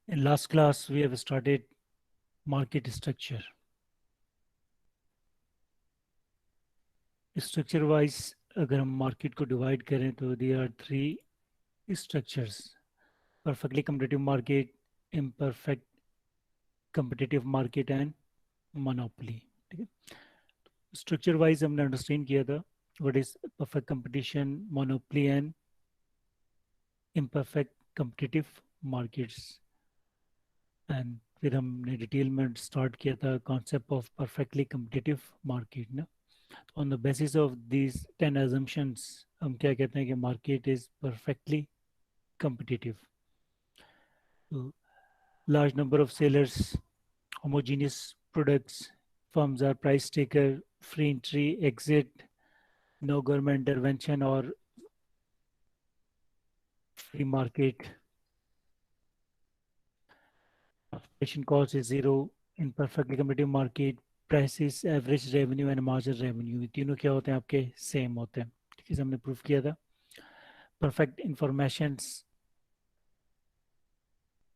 In last class, we have started market structure. Structure wise, अगर हम market को divide करें तो there are three structures: perfectly competitive market, imperfect competitive market and monopoly. ठीक है? Structure wise हमने understand किया था what is perfect competition, monopoly and imperfect competitive markets. And फिर हमने डिटेल में स्टार्ट किया था concept of perfectly competitive market ना. On the basis of these 10 assumptions, हम क्या कहते हैं कि market is perfectly competitive. So, large number of sellers, homogeneous products, firms are price taker, free entry, exit, no government intervention or free market. Operation cost is zero in perfectly competitive market. Prices, average revenue and margin revenue, ये तीनों क्या होते हैं आपके same होते हैं. ठीक है, हमने प्रूफ किया था. Perfect informations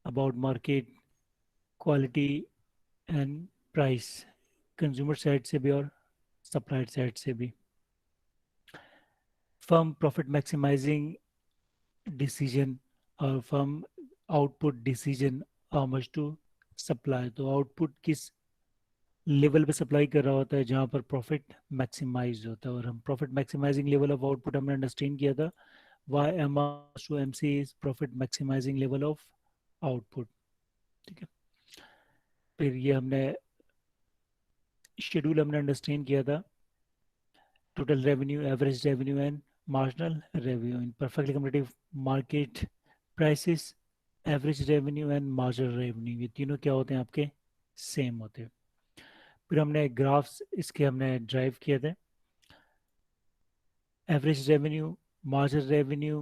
about market, quality and price, consumer side से भी और सप्लायर साइड से भी. फर्म प्रॉफिट मैक्सिमाइजिंग डिसीजन और firm output decision, how much to supply. तो आउटपुट किस लेवल पे सप्लाई कर रहा होता है जहाँ पर प्रॉफिट मैक्सिमाइज होता है. और हम profit maximising level of output हमने अंडरस्टैंड किया था. Why M R to M C is profit maximising level of output. ठीक है, फिर ये हमने शेड्यूल हमने अंडरस्टैंड किया था. Total revenue, average revenue and marginal revenue. In perfectly competitive market, prices, average revenue and marginal revenue, ये तीनों क्या होते हैं आपके सेम होते हैं. फिर हमने ग्राफ्स इसके हमने ड्राइव किए थे. Average revenue, marginal revenue,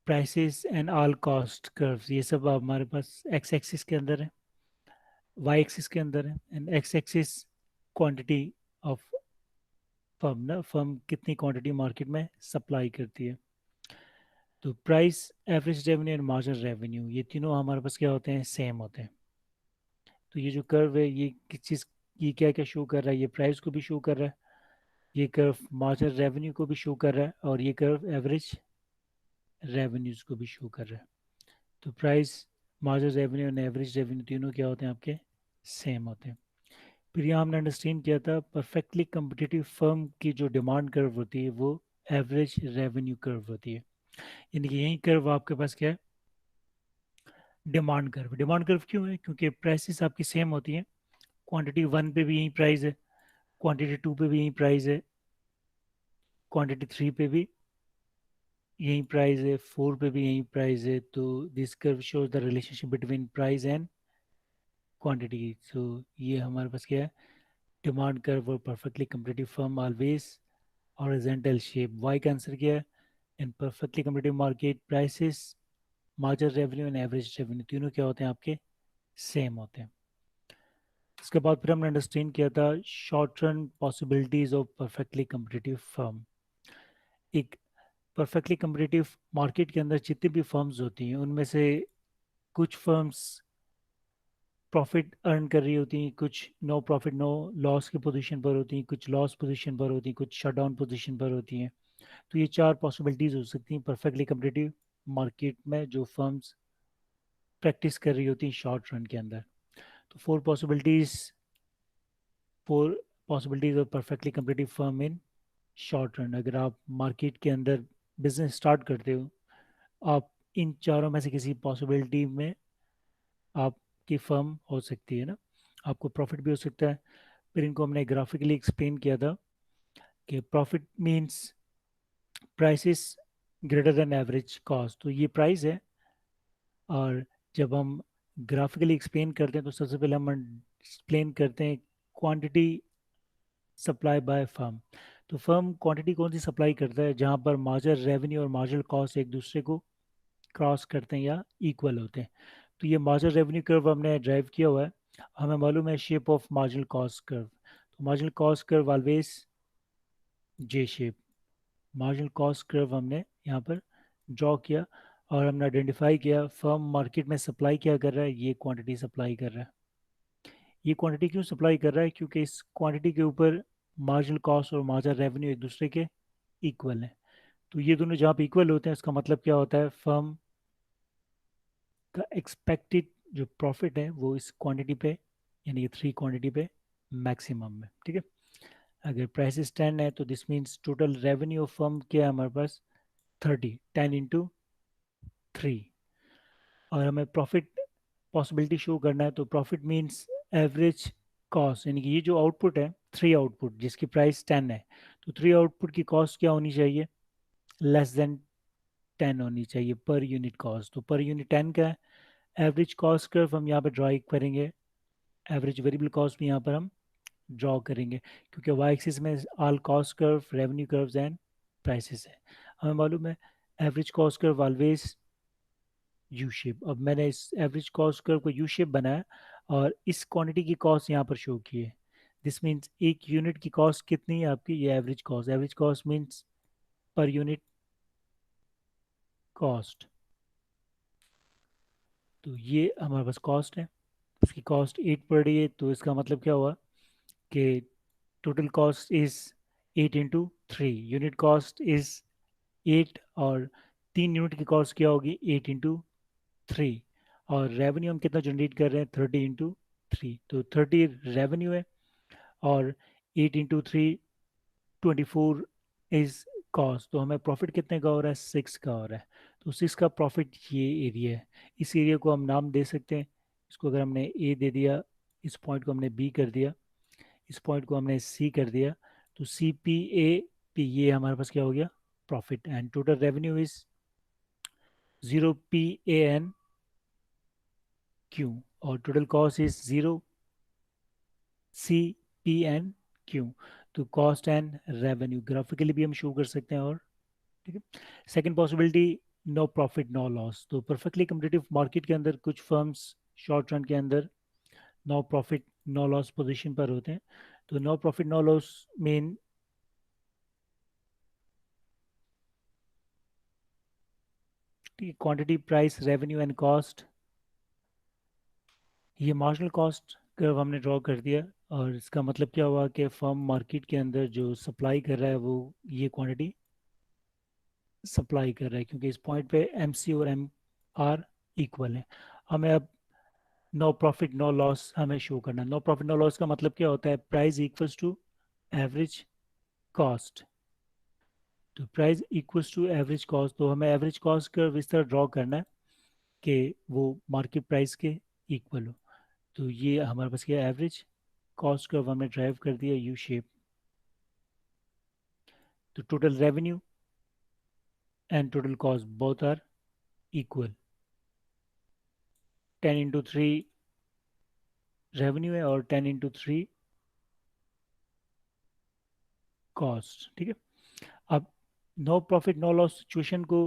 prices and all cost curves, ये सब हमारे पास एक्स एक्सिस के अंदर है, वाई एक्सिस के अंदर है. And x axis quantity of firm ना, फर्म कितनी क्वांटिटी मार्केट में सप्लाई करती है. तो price, average revenue and marginal revenue, ये तीनों हमारे पास क्या होते हैं सेम होते हैं. तो ये जो कर्व है ये किस चीज़, ये क्या क्या शो कर रहा है, ये प्राइस को भी शो कर रहा है, ये कर्व मार्जिनल रेवेन्यू को भी शो कर रहा है और ये कर्व एवरेज रेवेन्यूज को भी शो कर रहा है. तो price, marginal revenue and average revenue तीनों क्या होते हैं आपके सेम होते हैं. फिर यहाँ हमने अंडरस्टैंड किया था परफेक्टली कम्पिटिटिव फर्म की जो डिमांड कर्व होती है वो एवरेज रेवेन्यू कर्व होती है. यानी कि यही कर्व आपके पास क्या है, डिमांड कर्व. डिमांड कर्व क्यों है, क्योंकि प्राइसेस आपकी सेम होती हैं. क्वांटिटी वन पे भी यही प्राइस है, क्वांटिटी टू पे भी यही प्राइस है, क्वांटिटी थ्री पे भी यही प्राइस है, फोर पे भी यही प्राइस है. तो this curve shows the relationship between price and quantity. So ये हमारे पास क्या है, डिमांड कर्व और perfectly competitive firm always horizontal shape. Why का आंसर क्या है, in perfectly competitive market prices, marginal revenue and average revenue तीनों क्या होते हैं आपके सेम होते हैं. इसके बाद फिर हमने अंडरस्टैंड किया था short run possibilities of perfectly competitive firm. एक परफेक्टली कम्पिटिटिव मार्केट के अंदर जितनी भी फर्म्स होती हैं उनमें से कुछ फर्म्स प्रॉफिट अर्न कर रही होती हैं, कुछ नो प्रॉफिट नो लॉस की पोजीशन पर होती हैं, कुछ लॉस पोजीशन पर होती हैं, कुछ शट डाउन पोजीशन पर होती हैं. तो ये चार पॉसिबिलिटीज हो सकती हैं परफेक्टली कम्पिटिटिव मार्केट में जो फर्म्स प्रैक्टिस कर रही होती हैं शॉर्ट रन के अंदर. तो four possibilities of perfectly competitive firm in short run. अगर आप मार्केट के अंदर बिजनेस स्टार्ट करते हो, आप इन चारों में से किसी पॉसिबिलिटी में आपकी फर्म हो सकती है ना, आपको प्रॉफिट भी हो सकता है. फिर इनको हमने ग्राफिकली एक्सप्लेन किया था कि profit means prices greater than average cost. तो ये प्राइस है. और जब हम ग्राफिकली एक्सप्लेन करते हैं तो सबसे पहले हम एक्सप्लेन करते हैं क्वांटिटी सप्लाई बाय फर्म. तो फर्म क्वांटिटी कौन सी सप्लाई करता है, जहाँ पर मार्जिनल रेवेन्यू और मार्जिनल कॉस्ट एक दूसरे को क्रॉस करते हैं या इक्वल होते हैं. तो ये मार्जिनल रेवेन्यू कर्व हमने ड्राइव किया हुआ है. हमें मालूम है shape of marginal cost curve. तो marginal cost curve always J shape. Marginal cost curve हमने यहाँ पर ड्रॉ किया और हमने आइडेंटिफाई किया फर्म मार्केट में सप्लाई क्या कर रहा है, ये क्वांटिटी सप्लाई कर रहा है। ये क्वांटिटी क्यों सप्लाई कर रहा है, क्योंकि इस क्वांटिटी के ऊपर मार्जिनल कॉस्ट और मार्जिनल रेवेन्यू एक दूसरे के इक्वल है। तो ये दोनों जहाँ पे इक्वल होते हैं उसका मतलब क्या होता है, फर्म का एक्सपेक्टेड जो प्रॉफिट है वो इस क्वांटिटी पे, यानी कि 3 क्वांटिटी पे मैक्सिमम में, ठीक है। अगर प्राइस 10 है तो this means total revenue of firm क्या है हमारे पास, 30, 10 into 3। और हमें प्रॉफिट पॉसिबिलिटी शो करना है, तो प्रॉफिट मीन्स एवरेज कॉस्ट, यानी कि ये जो आउटपुट है 3 आउटपुट जिसकी प्राइस 10 है, तो 3 आउटपुट की कॉस्ट क्या होनी चाहिए, लेस देन 10 होनी चाहिए पर यूनिट कॉस्ट। तो पर यूनिट 10 का है। एवरेज कॉस्ट कर्व हम यहाँ पे ड्रा करेंगे, एवरेज वेरिएबल कॉस्ट भी यहाँ पर हम ड्रॉ करेंगे, क्योंकि वाई एक्सिस में all cost curve, revenue curves and prices है। हमें मालूम है average cost curve always U shape. अब मैंने इस एवरेज कॉस्ट कर्व को यू शेप बनाया और इस क्वांटिटी की कॉस्ट यहाँ पर शो की है। दिस मीन्स एक यूनिट की कॉस्ट कितनी है आपकी, ये average cost. Average cost means पर यूनिट कॉस्ट। तो ये हमारे पास कॉस्ट है, इसकी कॉस्ट 8 पड़ रही है, तो इसका मतलब क्या हुआ कि total cost is 8 into 3, unit cost is 8, और 3 यूनिट की कॉस्ट क्या होगी, 8 into 3। और रेवेन्यू हम कितना जनरेट कर रहे हैं, 30 into 3, तो 30 रेवेन्यू है, और 8 into 3 24 इज कॉस्ट। तो हमें प्रॉफिट कितने का हो रहा है, 6 का हो रहा है। तो 6 का प्रॉफिट ये एरिया है। इस एरिया को हम नाम दे सकते हैं, इसको अगर हमने ए दे दिया, इस पॉइंट को हमने बी कर दिया, इस पॉइंट को हमने सी कर दिया, तो सी पी ए पी, ये हमारे पास क्या हो गया, profit. And total revenue is 0 PANQ, और टोटल कॉस्ट इज 0 CPNQ। तो कॉस्ट एंड रेवेन्यू ग्राफिकली भी हम शो कर सकते हैं। और ठीक है, second possibility, no profit no loss. तो परफेक्टली कम्पिटिटिव मार्केट के अंदर कुछ फर्म्स शॉर्ट रन के अंदर no profit no loss position पर होते हैं। तो no profit no loss mean quantity, price, revenue and cost. ये मार्जिनल कॉस्ट कर्व हमने ड्रॉ कर दिया, और इसका मतलब क्या हुआ कि फर्म मार्केट के अंदर जो सप्लाई कर रहा है वो ये क्वांटिटी सप्लाई कर रहा है, क्योंकि इस पॉइंट पे एम सी और एम आर इक्वल है। हमें अब नो प्रॉफिट नो लॉस हमें शो करना है। नो प्रॉफिट नो लॉस का मतलब क्या होता है, price equals to average cost. तो price equals to average cost, तो हमें एवरेज कॉस्ट कर्व इस तरह ड्रॉ करना है कि वो मार्केट प्राइस के इक्वल हो। तो ये हमारे पास क्या, एवरेज कॉस्ट कर्व हमने ड्राइव कर दिया यू शेप। तो total revenue and total cost both are equal. 10 into 3 revenue है और 10 into 3 कॉस्ट, ठीक है। अब no profit no loss situation को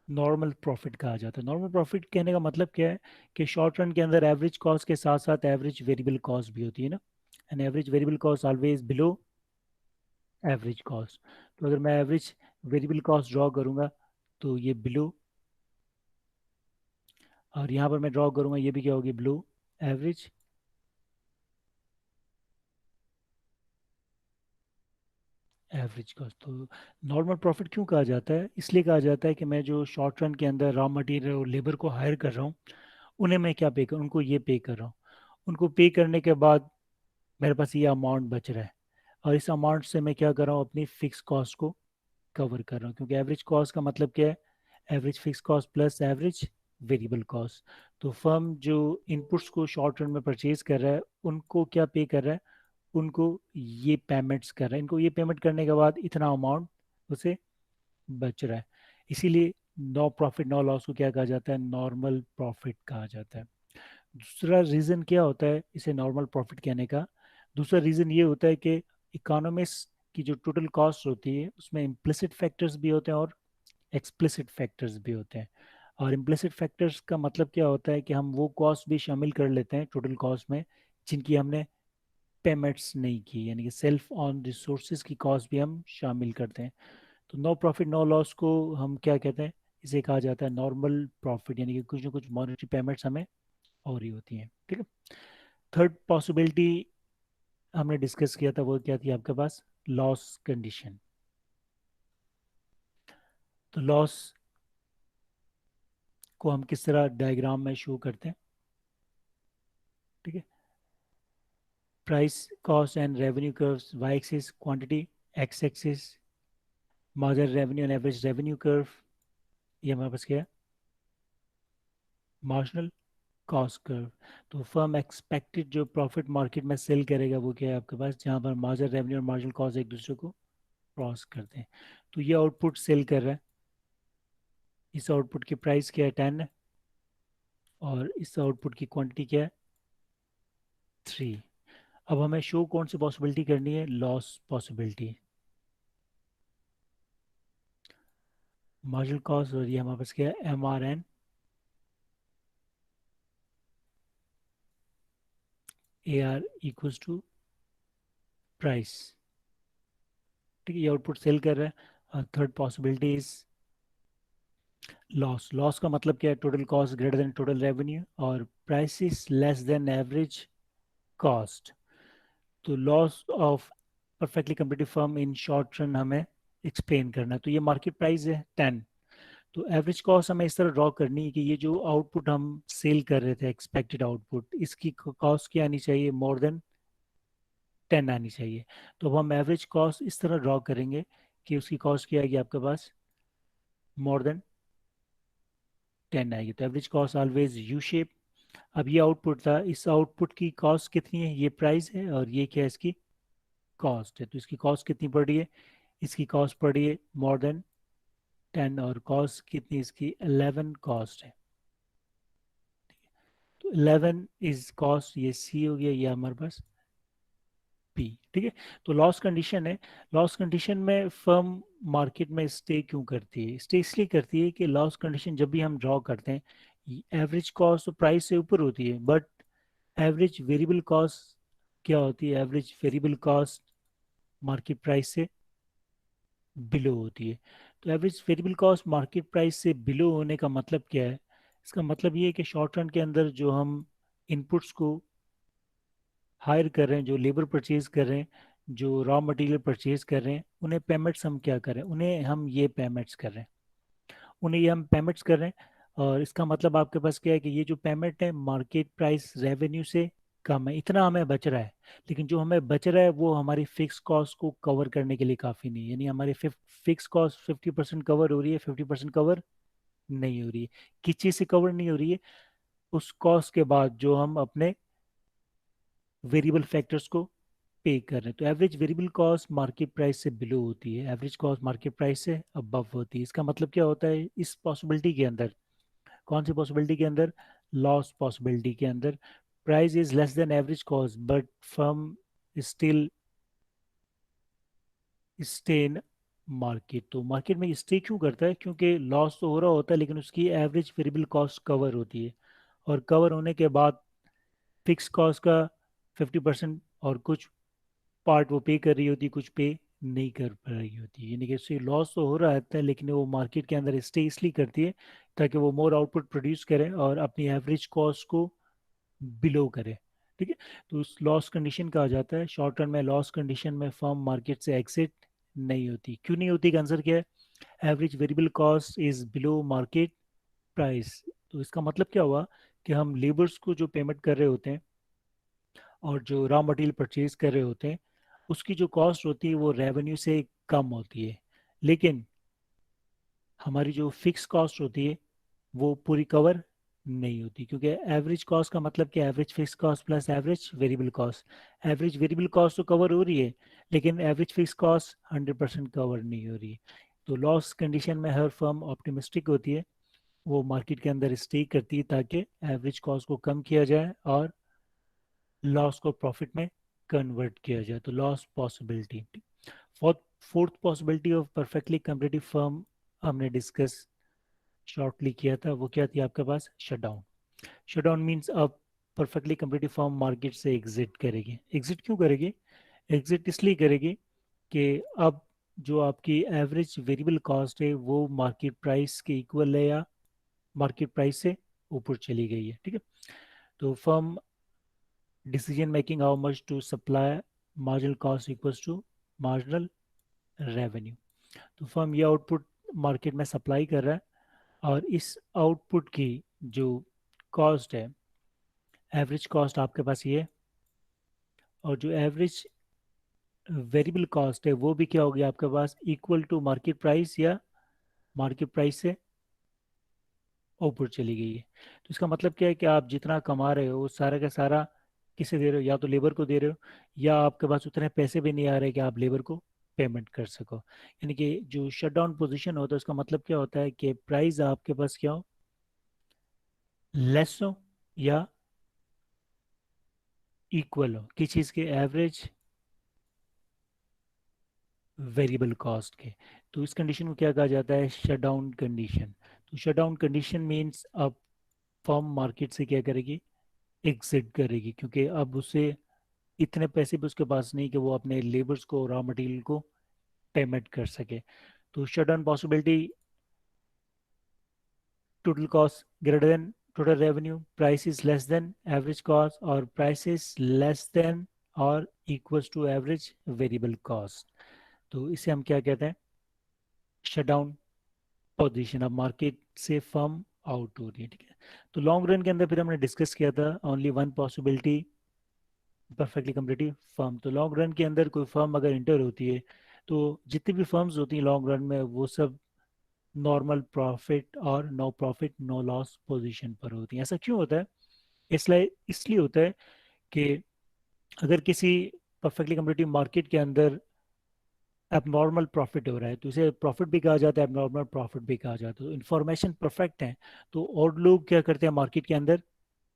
नॉर्मल प्रॉफिट कहा जाता है। नॉर्मल प्रॉफिट कहने का मतलब क्या है कि शॉर्ट रन के अंदर एवरेज कॉस्ट के साथ साथ एवरेज वेरिएबल कॉस्ट भी होती है ना, and average variable cost always below average cost. तो अगर मैं एवरेज वेरिएबल कॉस्ट ड्रॉ करूंगा तो ये बिलो, और यहाँ पर मैं ड्रॉ करूंगा ये भी क्या होगी, बिलो एवरेज एवरेज कॉस्ट। तो नॉर्मल प्रॉफिट क्यों कहा जाता है, इसलिए कहा जाता है कि मैं जो शॉर्ट रन के अंदर रॉ मटेरियल और लेबर को हायर कर रहा हूँ, उन्हें मैं क्या पे कर, उनको ये पे कर रहा हूँ। उनको पे करने के बाद मेरे पास ये अमाउंट बच रहा है, और इस अमाउंट से मैं क्या कर रहा हूँ, अपनी फिक्स कॉस्ट को कवर कर रहा हूँ। क्योंकि एवरेज कॉस्ट का मतलब क्या है, average fix cost plus average variable cost. तो फर्म जो इनपुट्स को शॉर्ट रन में परचेज कर रहा है उनको क्या पे कर रहा है, उनको ये पेमेंट्स कर रहा है। इनको ये पेमेंट करने के बाद इतना अमाउंट उसे बच रहा है। इसीलिए नो प्रॉफिट नो लॉस को क्या कहा जाता है, नॉर्मल प्रॉफिट कहा जाता है। दूसरा रीज़न क्या होता है इसे नॉर्मल प्रॉफिट कहने का, दूसरा रीज़न ये होता है कि इकोनॉमिक्स की जो टोटल कॉस्ट होती है उसमें इम्प्लिसिट फैक्टर्स भी होते हैं और एक्सप्लिसिट फैक्टर्स भी होते हैं। और इम्प्लिसिट फैक्टर्स का मतलब क्या होता है कि हम वो कॉस्ट भी शामिल कर लेते हैं टोटल कॉस्ट में जिनकी हमने पेमेंट्स नहीं की, यानी कि सेल्फ ऑन रिसोर्सेज की कॉस्ट भी हम शामिल करते हैं। तो नो प्रॉफिट नो लॉस को हम क्या कहते हैं, इसे कहा जाता है नॉर्मल प्रॉफिट, यानी कि कुछ ना कुछ मॉनेटरी पेमेंट्स हमें हो रही होती हैं। ठीक है। थर्ड पॉसिबिलिटी हमने डिस्कस किया था, वो क्या थी आपके पास? Loss condition. तो लॉस को हम किस तरह डायग्राम में शो करते हैं? ठीक है। Price cost and revenue curves, Y axis quantity, X axis marginal revenue and average revenue curve, ये हमारे पास क्या है? Marginal cost curve. तो फर्म एक्सपेक्टेड जो प्रॉफिट मार्केट में सेल करेगा वो क्या है आपके पास? जहाँ पर मार्जिनल रेवेन्यू और मार्जिनल कॉस्ट एक दूसरे को क्रॉस करते हैं। तो ये आउटपुट सेल कर रहा है, इस आउटपुट की प्राइस क्या है? 10 है, और इस आउटपुट की क्वांटिटी क्या है? 3। अब हमें शो कौन सी पॉसिबिलिटी करनी है? Loss possibility. मार्जिनल कॉस्ट, और ये हमारे पास क्या है? MRN AR equals to price. ठीक है, ये आउटपुट सेल कर रहा है। और third possibility is loss. Loss का मतलब क्या है? Total cost greater than total revenue, और price is less than average cost. तो loss of perfectly competitive firm in short run हमें एक्सप्लेन करना है। तो ये मार्केट प्राइस है 10। तो एवरेज कॉस्ट हमें इस तरह ड्रॉ करनी है कि ये जो आउटपुट हम सेल कर रहे थे, एक्सपेक्टेड आउटपुट, इसकी कॉस्ट क्या आनी चाहिए? मोर देन 10 आनी चाहिए। तो अब हम एवरेज कॉस्ट इस तरह ड्रॉ करेंगे कि उसकी कॉस्ट क्या आएगी आपके पास? मोर देन 10 आएगी। तो average cost always U shape. अब ये आउटपुट था, इस आउटपुट की कॉस्ट कितनी है? ये प्राइस है, और ये क्या है? इसकी कॉस्ट है। तो इसकी कॉस्ट कितनी पड़ रही है? इसकी कॉस्ट पड़ रही है मोर देन 10, और कॉस्ट कितनी? इसकी 11 कॉस्ट है। तो 11 इज कॉस्ट, ये सी हो गया, ये हमारे पास पी। ठीक है। तो लॉस कंडीशन है। लॉस कंडीशन में फर्म मार्केट में स्टे क्यों करती है? स्टे इसलिए करती है कि लॉस कंडीशन जब भी हम ड्रॉ करते हैं, एवरेज कॉस्ट तो प्राइस से ऊपर होती है, बट एवरेज वेरिएबल कॉस्ट क्या होती है? Average variable cost market price से बिलो होती है। तो average variable cost market price से बिलो होने का मतलब क्या है? इसका मतलब ये है कि शॉर्ट रन के अंदर जो हम इनपुट्स को हायर कर रहे हैं, जो लेबर परचेज कर रहे हैं, जो रॉ मटेरियल परचेज कर रहे हैं, उन्हें पेमेंट्स हम क्या कर रहे हैं? उन्हें हम ये पेमेंट्स कर रहे हैं, उन्हें ये हम पेमेंट्स कर रहे हैं। और इसका मतलब आपके पास क्या है कि ये जो पेमेंट है मार्केट प्राइस रेवेन्यू से कम है, इतना हमें बच रहा है। लेकिन जो हमें बच रहा है वो हमारी फिक्स कॉस्ट को कवर करने के लिए काफ़ी नहीं है। यानी हमारी फिक्स कॉस्ट 50% कवर हो रही है, 50% कवर नहीं हो रही है। किस चीज़ से कवर नहीं हो रही है? उस कॉस्ट के बाद जो हम अपने वेरिएबल फैक्टर्स को पे कर रहे हैं। तो average variable cost market price से बिलो होती है, एवरेज कॉस्ट मार्केट प्राइस से अबव होती है। इसका मतलब क्या होता है? इस पॉसिबिलिटी के अंदर, कौन सी पॉसिबिलिटी के अंदर? लॉस पॉसिबिलिटी के अंदर, price is less than average cost but firm still stay in market. तो मार्केट में स्टे क्यों करता है? क्योंकि लॉस तो हो रहा होता है लेकिन उसकी एवरेज वेरिएबल कॉस्ट कवर होती है, और कवर होने के बाद फिक्स कॉस्ट का 50% और कुछ पार्ट वो पे कर रही होती, कुछ पे नहीं कर पा रही होती। यानी कि उससे लॉस तो हो रहा है लेकिन वो मार्केट के अंदर स्टे इसलिए करती है ताकि वो मोर आउटपुट प्रोड्यूस करे और अपनी एवरेज कॉस्ट को बिलो करे। ठीक है। तो उस लॉस कंडीशन कहा जाता है। शॉर्ट टर्म में लॉस कंडीशन में फर्म मार्केट से एग्जिट नहीं होती। क्यों नहीं होती? का आंसर क्या है? Average variable cost is below market price. तो इसका मतलब क्या हुआ कि हम लेबर्स को जो पेमेंट कर रहे होते हैं और जो रॉ मटेरियल परचेज कर रहे होते हैं, उसकी जो कॉस्ट होती है वो रेवेन्यू से कम होती है, लेकिन हमारी जो फिक्स कॉस्ट होती है वो पूरी कवर नहीं होती। क्योंकि एवरेज कॉस्ट का मतलब क्या है? Average fix cost plus average variable cost. Average variable cost तो कवर हो रही है लेकिन एवरेज फिक्स कॉस्ट 100% कवर नहीं हो रही है। तो लॉस कंडीशन में हर फर्म ऑप्टिमिस्टिक होती है, वो मार्केट के अंदर स्टे करती है ताकि एवरेज कॉस्ट को कम किया जाए और लॉस को प्रॉफिट में कन्वर्ट किया जाए। तो loss possibility. Fourth fourth possibility of perfectly competitive firm हमने डिस्कस शॉर्टली किया था, वो क्या थी आपके पास? शटडाउन। शटडाउन मीन्स अब परफेक्टली कंपेटिटिव फर्म मार्केट से एग्जिट करेगी। एग्जिट क्यों करेगी? एग्जिट इसलिए करेगी कि अब जो आपकी एवरेज वेरिएबल कॉस्ट है वो मार्केट प्राइस के इक्वल है या मार्केट प्राइस से ऊपर चली गई है, ठीक है। तो firm decision making how much to supply marginal cost equals to marginal revenue. तो फर्म ये आउटपुट मार्केट में सप्लाई कर रहा है, और इस आउटपुट की जो कॉस्ट है, एवरेज कॉस्ट आपके पास ये है, और जो एवरेज वेरिएबल कॉस्ट है वो भी क्या होगी आपके पास, इक्वल टू मार्केट प्राइस या मार्केट प्राइस से ऊपर चली गई है। तो इसका मतलब क्या है कि आप जितना कमा रहे हो वो सारा का सारा किसे दे रहे हो, या तो लेबर को दे रहे हो, या आपके पास उतने पैसे भी नहीं आ रहे कि आप लेबर को पेमेंट कर सको। यानी कि जो शट डाउन पोजिशन होता है उसका मतलब क्या होता है कि प्राइस आपके पास क्या हो, लेस हो या इक्वल हो किस चीज़ के, एवरेज वेरिएबल कॉस्ट के। तो इस कंडीशन को क्या कहा जाता है, शट डाउन कंडीशन। तो शट डाउन कंडीशन मीन्स अब फर्म मार्केट से क्या करेगी, एग्जिट करेगी, क्योंकि अब उसे इतने पैसे भी उसके पास नहीं कि वो अपने लेबर्स को, रॉ मटेरियल को पेमेंट कर सके। तो shut down possibility, total cost greater than total revenue, price is less than average cost, or price is less than or equals to average variable cost। तो इसे हम क्या कहते हैं, शट डाउन पोजीशन। अब मार्केट से फर्म आउट हो रही है, ठीक है। तो लॉन्ग रन के अंदर फिर हमने डिस्कस किया था only one possibility, perfectly competitive firm. तो लॉन्ग रन के अंदर कोई फर्म अगर इंटर होती है, तो जितनी भी फर्म्स होती हैं लॉन्ग रन में वो सब नॉर्मल प्रॉफिट और no profit no loss position पर होती हैं। ऐसा क्यों होता है, इसलिए इसलिए होता है कि अगर किसी परफेक्टली कम्पिटिटिव मार्केट के अंदर एबनॉर्मल प्रॉफिट हो रहा है तो इसे प्रॉफिट भी कहा जाता है, एबनॉर्मल प्रॉफिट भी कहा जाता है। तो इन्फॉर्मेशन परफेक्ट है, तो और लोग क्या करते हैं, मार्केट के अंदर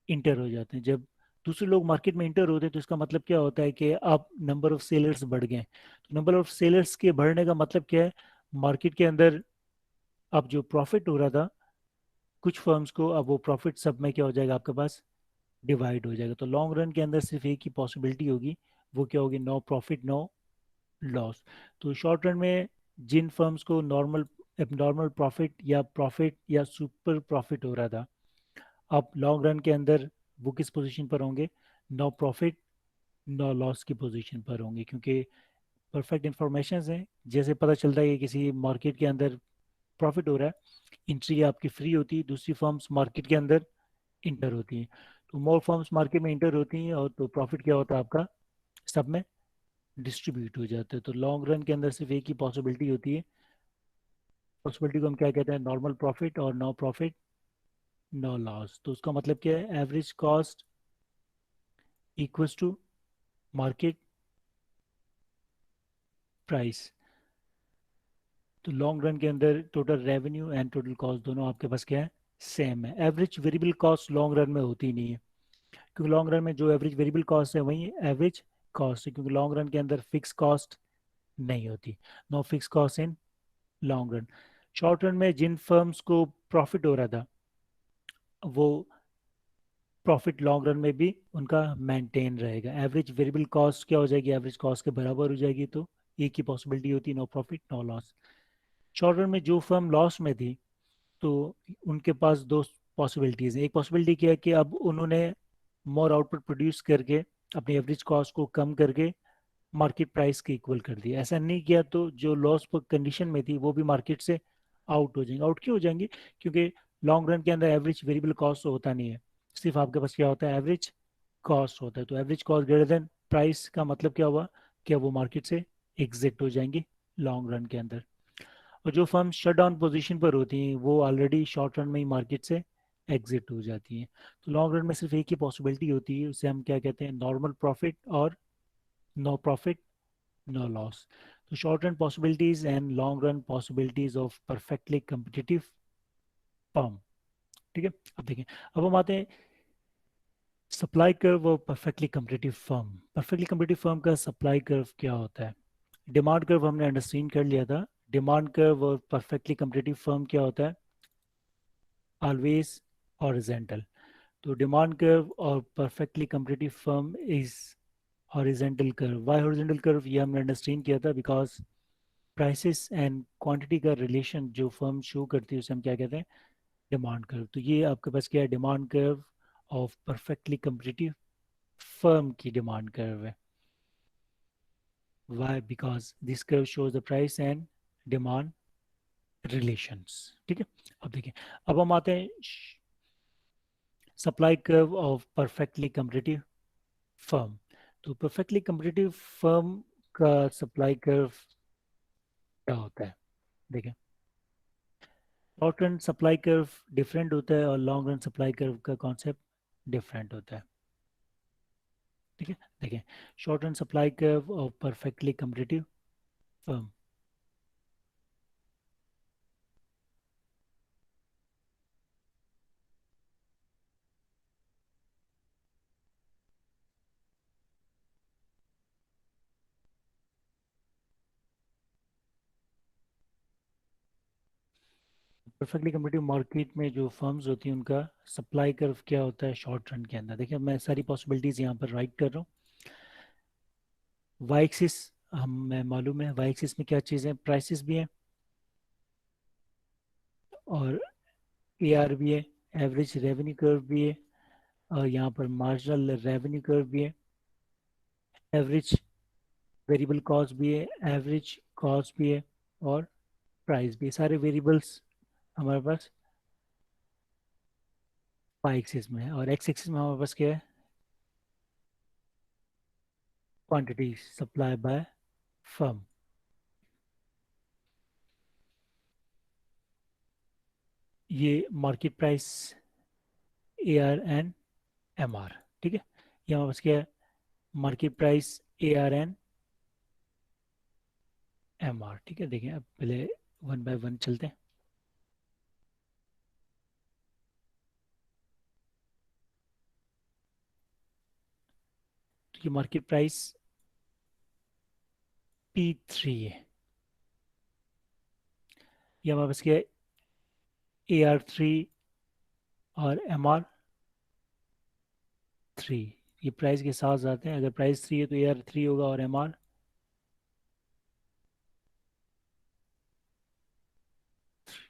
इंटर हो जाते हैं। जब दूसरे लोग मार्केट में इंटर होते हैं तो इसका मतलब क्या होता है कि अब नंबर ऑफ सेलर्स बढ़ गए। तो नंबर ऑफ सेलर्स के बढ़ने का मतलब क्या है, मार्केट के अंदर अब जो प्रॉफिट हो रहा था कुछ फर्म्स को, अब वो प्रॉफिट सब में क्या हो जाएगा आपके पास, डिवाइड हो जाएगा। तो लॉन्ग रन के अंदर सिर्फ एक ही पॉसिबिलिटी होगी, वो क्या होगी, नो प्रॉफिट नो लॉस। तो शॉर्ट रन में जिन फर्म्स को नॉर्मल एबनॉर्मल प्रॉफिट या सुपर प्रॉफिट हो रहा था, अब लॉन्ग रन के अंदर वो किस पोजीशन पर होंगे, नो प्रॉफिट नो लॉस की पोजीशन पर होंगे, क्योंकि परफेक्ट इंफॉर्मेशन है। जैसे पता चलता है कि किसी मार्केट के अंदर प्रॉफिट हो रहा है, एंट्री आपकी फ्री होती है, दूसरी फर्म्स मार्केट के अंदर इंटर होती हैं। तो मोर फर्म्स मार्केट में इंटर होती हैं, और तो प्रॉफिट क्या होता है आपका, सब में डिस्ट्रीब्यूट हो जाता है। तो लॉन्ग रन के अंदर सिर्फ एक ही पॉसिबिलिटी होती है, पॉसिबिलिटी को हम क्या कहते हैं, नॉर्मल प्रॉफिट और नो प्रॉफिट नो लॉस। तो उसका मतलब क्या है, average cost equals to market price. तो लॉन्ग रन के अंदर total revenue and total cost दोनों आपके पास क्या है, सेम है। Average variable cost long run में होती नहीं है, क्योंकि लॉन्ग रन में जो एवरेज वेरिएबल कॉस्ट है वही एवरेज कॉस्ट है, क्योंकि लॉन्ग रन के अंदर फिक्स कॉस्ट नहीं होती, no fix cost in long run. Short run में जिन फर्म्स को प्रॉफिट हो रहा था वो प्रॉफिट लॉन्ग रन में भी उनका मेंटेन रहेगा। एवरेज वेरिएबल कॉस्ट क्या हो जाएगी, एवरेज कॉस्ट के बराबर हो जाएगी। तो एक ही पॉसिबिलिटी होती है, no profit no loss. Short run में जो फर्म लॉस में थी तो उनके पास दो पॉसिबिलिटीज हैं। एक पॉसिबिलिटी क्या है कि अब उन्होंने मोर आउटपुट प्रोड्यूस करके अपनी एवरेज कॉस्ट को कम करके मार्केट प्राइस के इक्वल कर दिया। ऐसा नहीं किया तो जो लॉस कंडीशन में थी वो भी मार्केट से आउट हो जाएंगे। आउट क्यों हो जाएंगे, क्योंकि लॉन्ग रन के अंदर एवरेज वेरिएबल कॉस्ट तो होता नहीं है, सिर्फ आपके पास क्या होता है, एवरेज कॉस्ट होता है। तो average cost greater then price का मतलब क्या हुआ, क्या वो मार्केट से एग्जिट हो जाएंगे लॉन्ग रन के अंदर। और जो फर्म शट डाउन पोजीशन पर होती हैं वो ऑलरेडी शॉर्ट रन में ही मार्केट से एग्जिट हो जाती हैं। तो लॉन्ग रन में सिर्फ एक ही पॉसिबिलिटी होती है, उसे हम क्या कहते हैं, नॉर्मल प्रॉफिट और नो प्रॉफिट नो लॉस। तो short run possibilities and long run possibilities of perfectly competitive firm, ठीक है। अब देखें, अब हम आते हैं सप्लाई कर्व और perfectly competitive firm. Perfectly competitive firm का सप्लाई कर्व क्या होता है, डिमांड कर्व हमने अंडरस्टैंड कर लिया था। डिमांड कर्व और परफेक्टली कम्पिटिटिव फर्म क्या होता है, ऑलवेज हॉरिजेंटल। तो डिमांड कर्व और perfectly competitive firm is horizontal curve. Why horizontal curve, ये हमने अंडरस्टैंड किया था बिकॉज प्राइसेस एंड क्वांटिटी का रिलेशन जो फर्म शो करती है उसे हम क्या कहते हैं? Demand curve. तो ये आपके पास क्या है? Demand curve of perfectly competitive firm की डिमांड कर्व है। Why? Because this curve shows the price and demand relations. ठीक है। अब देखिए, अब हम आते हैं supply curve of perfectly competitive firm. तो परफेक्टली कम्पिटिटिव फर्म का सप्लाई कर्व क्या होता है? देखिए, short run supply curve different होता है और लॉन्ग रन सप्लाई कर्व का कॉन्सेप्ट डिफरेंट होता है। ठीक है। देखिए, short run supply curve of perfectly competitive firm. Perfectly competitive market में जो फर्म्स होती हैं उनका सप्लाई कर्व क्या होता है शॉर्ट रन के अंदर? देखिए, मैं सारी पॉसिबिलिटीज यहाँ पर राइट कर रहा हूँ। वाई एक्सिस हमें मालूम है, वाई एक्सिस में क्या चीज़ें? प्राइसेस भी हैं और ए आर भी है, एवरेज रेवेन्यू कर्व भी है, और यहाँ पर मार्जिनल रेवेन्यू कर्व भी है, एवरेज वेरिएबल कॉस्ट भी है, एवरेज कॉस्ट भी है, और प्राइस भी है। सारे वेरिएबल्स हमारे पास वाई एक्सिस में है। और एक्स एक्सिस में हमारे पास क्या है? Quantity supply by firm. ये market price A R and M R. ठीक है। ये हमारे पास क्या है? Market price A R and M R. ठीक है। देखिए, अब पहले वन बाय वन चलते हैं। तो ये मार्केट प्राइस P3 है। ये हमारे पास क्या है? AR3 और MR3। ये प्राइस के साथ आते हैं। अगर प्राइस 3 है तो AR3 होगा और MR।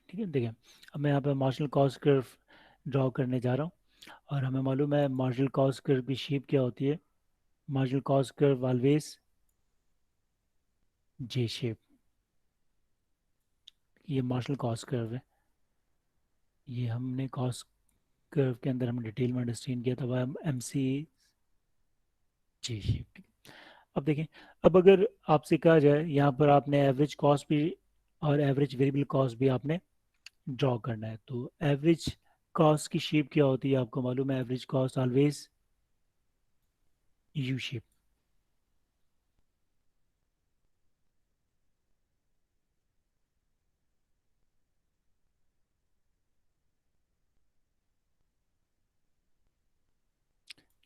ठीक है। देखिए, अब मैं यहाँ पे मार्जिनल कॉस्ट कर्व ड्रॉ करने जा रहा हूँ। और हमें मालूम है मार्जिनल कॉस्ट कर्व की शेप क्या होती है? Marginal cost curve always J shape. ये मार्जिनल कॉस्ट कर्व है। ये हमने कॉस्ट कर्व के अंदर हमने डिटेल में अंडरस्टैंड किया था, वह MC जे शेप। अब देखें, अब अगर आपसे कहा जाए यहाँ पर आपने एवरेज कॉस्ट भी और एवरेज वेरिएबल कॉस्ट भी आपने ड्रॉ करना है, तो एवरेज कॉस्ट की शेप क्या होती है? आपको मालूम है average cost always U shape.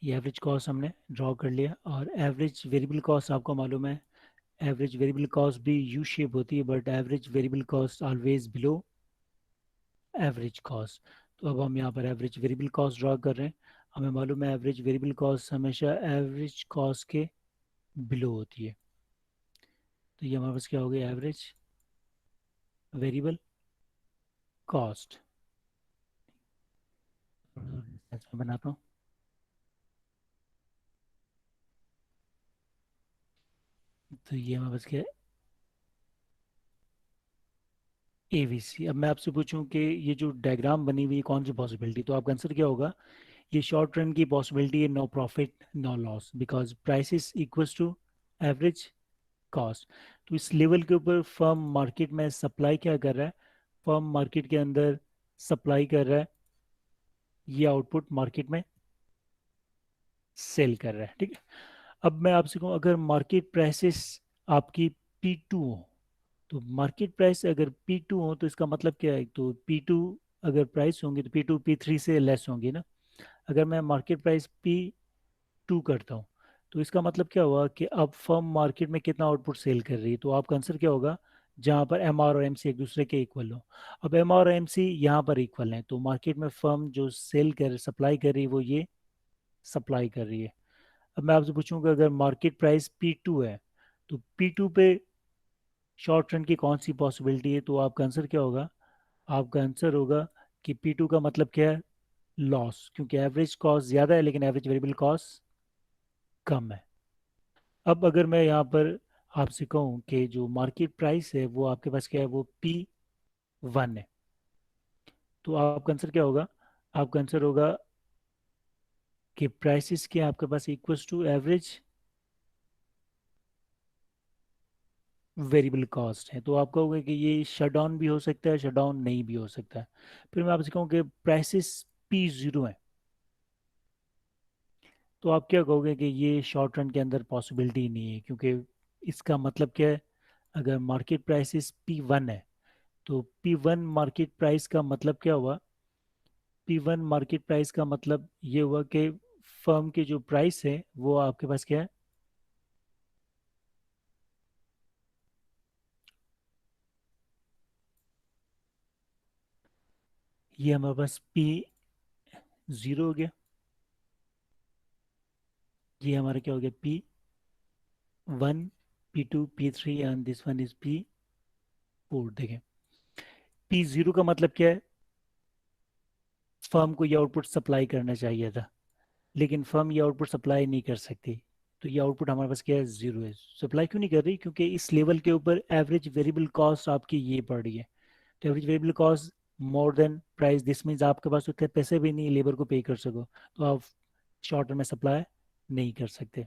ये एवरेज कॉस्ट हमने ड्रॉ कर लिया। और एवरेज वेरिएबल कॉस्ट आपको मालूम है एवरेज वेरिएबल कॉस्ट भी यू शेप होती है, but average variable cost always below average cost. तो अब हम यहाँ पर एवरेज वेरिएबल कॉस्ट ड्रॉ कर रहे हैं। हमें मालूम है एवरेज वेरिएबल कॉस्ट हमेशा एवरेज कॉस्ट के बिलो होती है। तो ये हमारे पास क्या हो गया? Average variable cost. मैं बनाता हूँ। तो ये हमारे पास क्या है? AVC। अब मैं आपसे पूछूं कि ये जो डायग्राम बनी हुई है कौन सी पॉसिबिलिटी, तो आपका आंसर क्या होगा? ये शॉर्ट रन की पॉसिबिलिटी है, no profit no loss, because price is equals to average cost. तो इस लेवल के ऊपर फर्म मार्केट में सप्लाई क्या कर रहा है? फर्म मार्केट के अंदर सप्लाई कर रहा है, ये आउटपुट मार्केट में सेल कर रहा है। ठीक है। अब मैं आपसे कहूँ, अगर मार्केट प्राइसेस आपकी P2 हो, तो मार्केट प्राइस अगर P2 हो तो इसका मतलब क्या है? तो P2 अगर प्राइस होंगी तो P2 P3 से लेस होंगी ना। अगर मैं मार्केट प्राइस P2 करता हूँ तो इसका मतलब क्या हुआ कि अब फर्म मार्केट में कितना आउटपुट सेल कर रही है? तो आपका आंसर क्या होगा? जहाँ पर MR और MC एक दूसरे के इक्वल हो। अब MR और MC यहाँ पर इक्वल हैं, तो मार्केट में फर्म जो सेल कर सप्लाई कर रही है वो ये सप्लाई कर रही है। अब मैं आपसे पूछूंगा, अगर मार्केट प्राइस P2 है तो P2 पे शॉर्ट रन की कौन सी पॉसिबिलिटी है, तो आपका आंसर क्या होगा? आपका आंसर होगा कि P2 का मतलब क्या है? लॉस, क्योंकि एवरेज कॉस्ट ज़्यादा है लेकिन एवरेज वेरिएबल कॉस्ट कम है। अब अगर मैं यहाँ पर आपसे कहूँ कि जो मार्केट प्राइस है वो आपके पास क्या है, वो P1 है, तो आपका आंसर क्या होगा? आपका आंसर होगा कि प्राइसेस के आपके पास equals to average variable cost है। तो आपका होगा कि ये शट डाउन भी हो सकता है, शट डाउन नहीं भी हो सकता है। फिर मैं आपसे कहूँ कि प्राइसेस P0 है, तो आप क्या कहोगे कि ये शॉर्ट रन के अंदर पॉसिबिलिटी नहीं है, क्योंकि इसका मतलब क्या है? अगर मार्केट प्राइसेस P1 है, तो P1 मार्केट प्राइस का मतलब क्या हुआ? P1 मार्केट प्राइस का मतलब ये हुआ कि फर्म के जो प्राइस है वो आपके पास क्या है? ये हमारे पास P0 हो गया, ये हमारा क्या हो गया? P1, P2, P3 and this one is P4। देखें, P0 का मतलब क्या है? फर्म को ये आउटपुट सप्लाई करना चाहिए था, लेकिन फर्म ये आउटपुट सप्लाई नहीं कर सकती, तो ये आउटपुट हमारे पास क्या है? जीरो है। सप्लाई क्यों नहीं कर रही? क्योंकि इस लेवल के ऊपर एवरेज वेरिएबल कॉस्ट आपकी ये पड़ रही है। तो average variable cost more than price, this means आपके पास उतने पैसे भी नहीं लेबर को पे कर सको, तो आप शॉर्ट टर्म में सप्लाई नहीं कर सकते।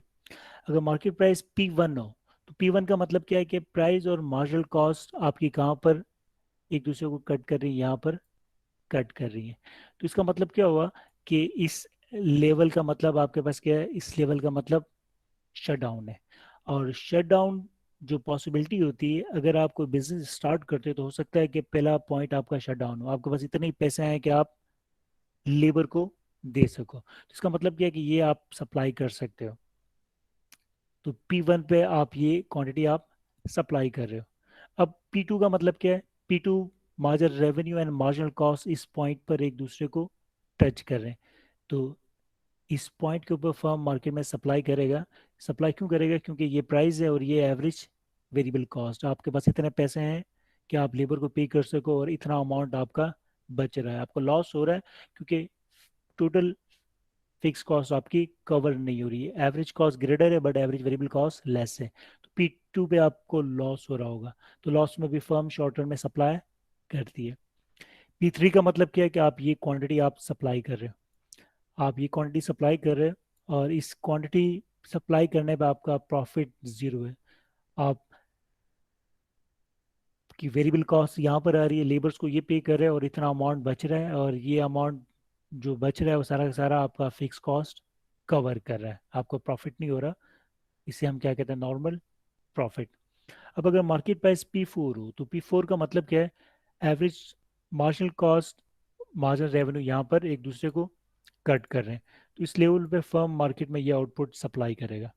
अगर मार्केट प्राइस P1 हो, तो P1 का मतलब क्या है कि प्राइस और मार्जिनल कॉस्ट आपकी कहाँ पर एक दूसरे को कट कर रही है? यहाँ पर कट कर रही है। तो इसका मतलब क्या हुआ कि इस लेवल का मतलब आपके पास क्या है? इस लेवल का मतलब शट डाउन है। और शट डाउन जो पॉसिबिलिटी होती है, अगर आप कोई बिजनेस स्टार्ट करते हो तो हो सकता है कि पहला पॉइंट आपका शट डाउन हो, आपके पास इतने ही पैसे हैं कि आप लेबर को दे सको, तो इसका मतलब क्या है कि ये आप सप्लाई कर सकते हो। तो P1 पे आप ये क्वांटिटी आप सप्लाई कर रहे हो। अब P2 का मतलब क्या है? P2 marginal revenue and marginal cost इस पॉइंट पर एक दूसरे को टच कर रहे हैं, तो इस पॉइंट के ऊपर फर्म मार्केट में सप्लाई करेगा। सप्लाई क्यों करेगा? क्योंकि ये प्राइस है और ये एवरेज वेरिएबल कॉस्ट, आपके पास इतने पैसे हैं कि आप लेबर को पे कर सको और इतना अमाउंट आपका बच रहा है। आपको लॉस हो रहा है क्योंकि टोटल फिक्स कॉस्ट आपकी कवर नहीं हो रही है। एवरेज कॉस्ट ग्रेटर है but average variable cost less है, तो P2 पे आपको लॉस हो रहा होगा, तो लॉस में भी फर्म शॉर्ट टर्म में सप्लाई करती है। P3 का मतलब क्या है? कि आप ये क्वांटिटी आप सप्लाई कर रहे हो, आप ये क्वांटिटी सप्लाई कर रहे हो और इस क्वांटिटी सप्लाई करने पे आपका प्रॉफिट जीरो है। आपकी वेरिएबल कॉस्ट यहाँ पर आ रही है, लेबर्स को ये पे कर रहे हैं और इतना अमाउंट बच रहा है, और ये अमाउंट जो बच रहा है वो सारा का सारा आपका फिक्स कॉस्ट कवर कर रहा है, आपको प्रॉफिट नहीं हो रहा। इसे हम क्या कहते हैं? Normal profit. अब अगर मार्केट प्राइस P4 हो, तो P4 का मतलब क्या है? Average marginal cost, marginal revenue यहाँ पर एक दूसरे को कट कर रहे हैं, तो इस लेवल पे फर्म मार्केट में ये आउटपुट सप्लाई करेगा।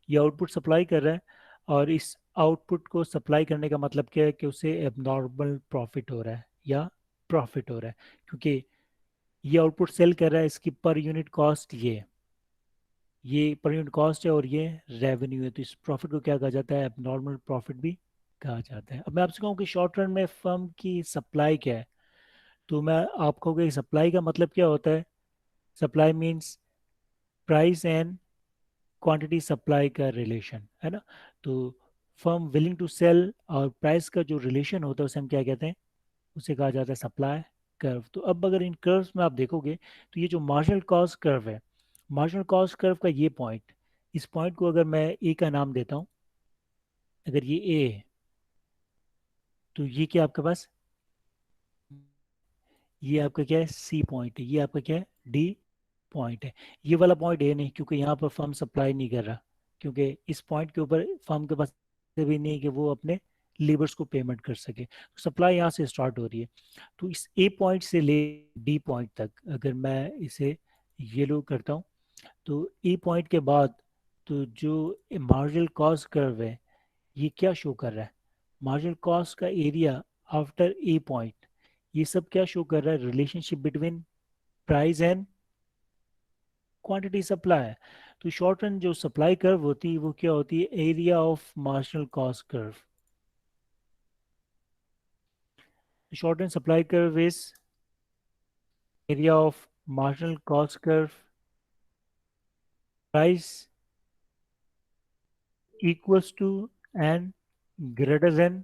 ये आउटपुट सप्लाई कर रहा है, और इस आउटपुट को सप्लाई करने का मतलब क्या है? कि उसे एबनॉर्मल प्रॉफिट हो रहा है या प्रॉफिट हो रहा है, क्योंकि ये आउटपुट सेल कर रहा है, इसकी पर यूनिट कॉस्ट ये पर यूनिट कॉस्ट है और ये रेवेन्यू है, तो इस प्रॉफिट को क्या कहा जाता है? एबनॉर्मल प्रॉफिट भी कहा जाता है। अब मैं आपसे कहूँ कि शॉर्ट रन में फर्म की सप्लाई क्या है, तो मैं आप कहोगे सप्लाई का मतलब क्या होता है? Supply means price and quantity supply का रिलेशन, है ना? तो फर्म विलिंग टू सेल और प्राइस का जो रिलेशन होता है उसे हम क्या कहते हैं? उसे कहा जाता है सप्लाई कर्व। तो अब अगर इन कर्व्स में आप देखोगे, तो ये जो मार्जिनल कॉस्ट कर्व है, मार्जिनल कॉस्ट कर्व का ये पॉइंट, इस पॉइंट को अगर मैं ए का नाम देता हूँ, अगर ये ए है, तो ये क्या आपके पास? ये आपका क्या है? सी पॉइंट है। ये आपका क्या है? डी पॉइंट है। ये वाला पॉइंट ए नहीं, क्योंकि यहाँ पर फर्म सप्लाई नहीं कर रहा, क्योंकि इस पॉइंट के ऊपर फर्म के पास भी नहीं है कि वो अपने लेबर्स को पेमेंट कर सके, तो सप्लाई यहाँ से स्टार्ट हो रही है। तो इस ए पॉइंट से ले डी पॉइंट तक अगर मैं इसे येलो करता हूँ, तो ए पॉइंट के बाद तो जो मार्जिनल कॉस्ट कर्व है, ये क्या शो कर रहा है? मार्जिनल कॉस्ट का एरिया आफ्टर ए पॉइंट, ये सब क्या शो कर रहा है? Relationship between price and quantity supply. तो शॉर्ट रन जो सप्लाई कर्व होती है वो क्या होती है? Area of marginal cost curve. Short and supply curve is area of marginal cost curve price equals to and greater than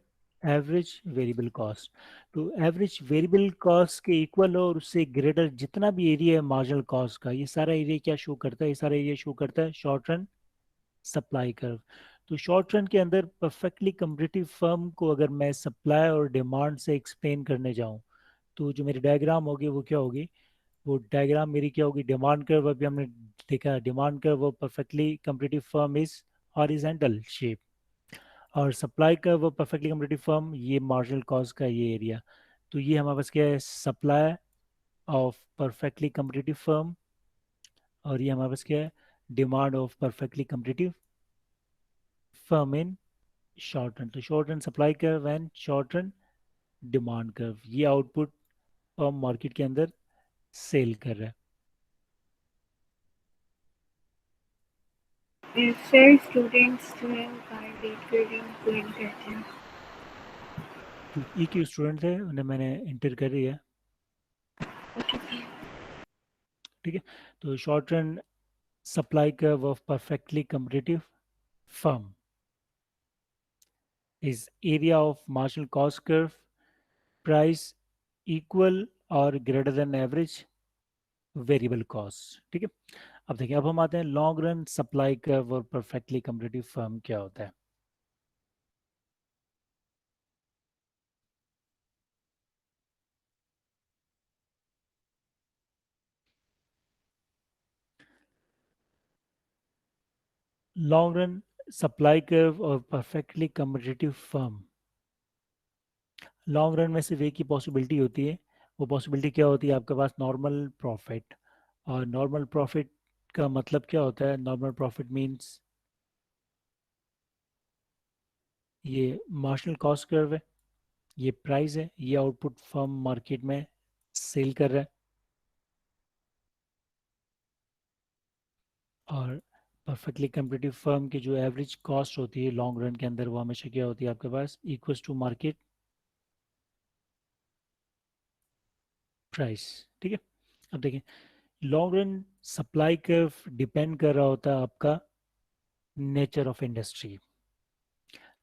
average variable cost. तो average variable cost के equal हो और उससे ग्रेटर जितना भी एरिया है मार्जिनल कॉस्ट का, ये सारा एरिया क्या शो करता है? ये सारा एरिया शो करता है शॉर्ट रन सप्लाई कर्व। तो शॉर्ट रन के अंदर परफेक्टली कम्पिटिटिव फर्म को अगर मैं सप्लाई और डिमांड से एक्सप्लेन करने जाऊं, तो जो मेरी डायग्राम होगी वो क्या होगी? वो डायग्राम मेरी क्या होगी? डिमांड कर्व अभी हमने देखा, डिमांड कर्व वो perfectly competitive firm is horizontal shape, और सप्लाई का वो परफेक्टली कम्पिटिटिव फर्म ये मार्जिनल कॉस्ट का ये एरिया। तो ये हमारे पास क्या है? Supply of perfectly competitive firm, और ये हमारे पास क्या है? Demand of perfectly competitive firm in short run. तो short run supply curve and short run demand curve, ये आउटपुट फर्म मार्केट के अंदर सेल कर रहा है। सर स्टूडेंट्स जो है वो कार डे ट्रेडिंग ज्वाइन करते हैं। ई क्यू स्टूडेंट थे, उन्हें मैंने इंटर कर दिया। ओके। ठीक है। तो short run supply curve of perfectly competitive firm is area of marginal cost curve price equal और greater than average variable cost. ठीक है। अब देखिए, अब हम आते हैं लॉन्ग रन सप्लाई कर्व और परफेक्टली कम्पिटिटिव फर्म क्या होता है। लॉन्ग रन सप्लाई कर्व और perfectly competitive firm, long run में सिर्फ एक ही पॉसिबिलिटी होती है। वो पॉसिबिलिटी क्या होती है? आपके पास नॉर्मल प्रॉफिट। और नॉर्मल प्रॉफिट का मतलब क्या होता है? नॉर्मल प्रॉफिट मींस ये मार्जिनल कॉस्ट कर्व है, ये प्राइस है, ये आउटपुट फर्म मार्केट में सेल कर रहा है। और परफेक्टली कम्पिटिटिव फर्म की जो एवरेज कॉस्ट होती है लॉन्ग रन के अंदर, वो हमेशा क्या होती है आपके पास? Equals to market price. ठीक है। अब देखिए, long run supply curve depend कर रहा होता है आपका nature of industry.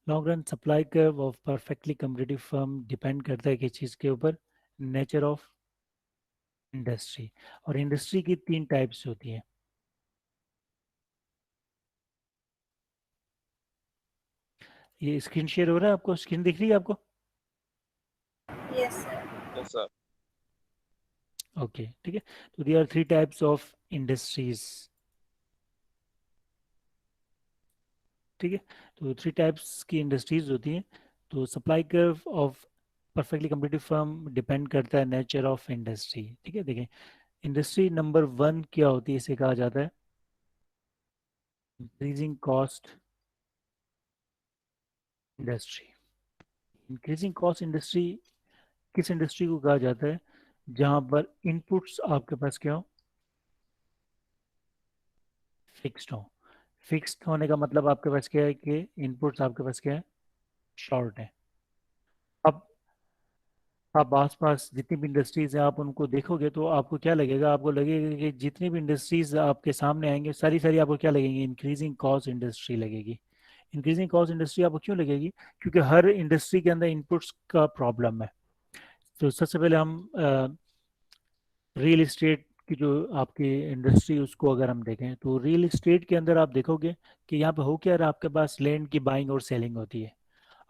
Long run supply curve of perfectly competitive firm depend करता है किस चीज़ के ऊपर? Nature of industry. और इंडस्ट्री की तीन टाइप्स होती हैं। ये स्क्रीन शेयर हो रहा है आपको? स्क्रीन दिख रही है आपको? Yes sir. Yes, sir. Okay, ठीक है। तो there are three types of industries. ठीक है। तो थ्री टाइप्स की इंडस्ट्रीज होती हैं। तो supply curve of perfectly competitive firm depend करता है नेचर ऑफ इंडस्ट्री। ठीक है। देखिए, इंडस्ट्री नंबर वन क्या होती है? इसे कहा जाता है increasing cost industry. Increasing cost industry किस इंडस्ट्री को कहा जाता है? जहां पर इनपुट्स आपके पास क्या हो? फिक्स्ड हो। फिक्स्ड होने का मतलब आपके पास क्या है? कि इनपुट्स आपके पास क्या है? शॉर्ट है। अब आप आसपास जितनी भी इंडस्ट्रीज हैं आप उनको देखोगे तो आपको क्या लगेगा? आपको लगेगा कि जितनी भी इंडस्ट्रीज आपके सामने आएंगे सारी सारी आपको क्या लगेंगी? इंक्रीजिंग कॉस्ट इंडस्ट्री लगेगी। इंक्रीजिंग कॉस्ट इंडस्ट्री आपको क्यों लगेगी? क्योंकि हर इंडस्ट्री के अंदर इनपुट्स का प्रॉब्लम है। तो सबसे पहले हम रियल इस्टेट की जो आपकी इंडस्ट्री उसको अगर हम देखें, तो रियल इस्टेट के अंदर आप देखोगे कि यहाँ पे हो क्या रहा है? आपके पास लैंड की बाइंग और सेलिंग होती है।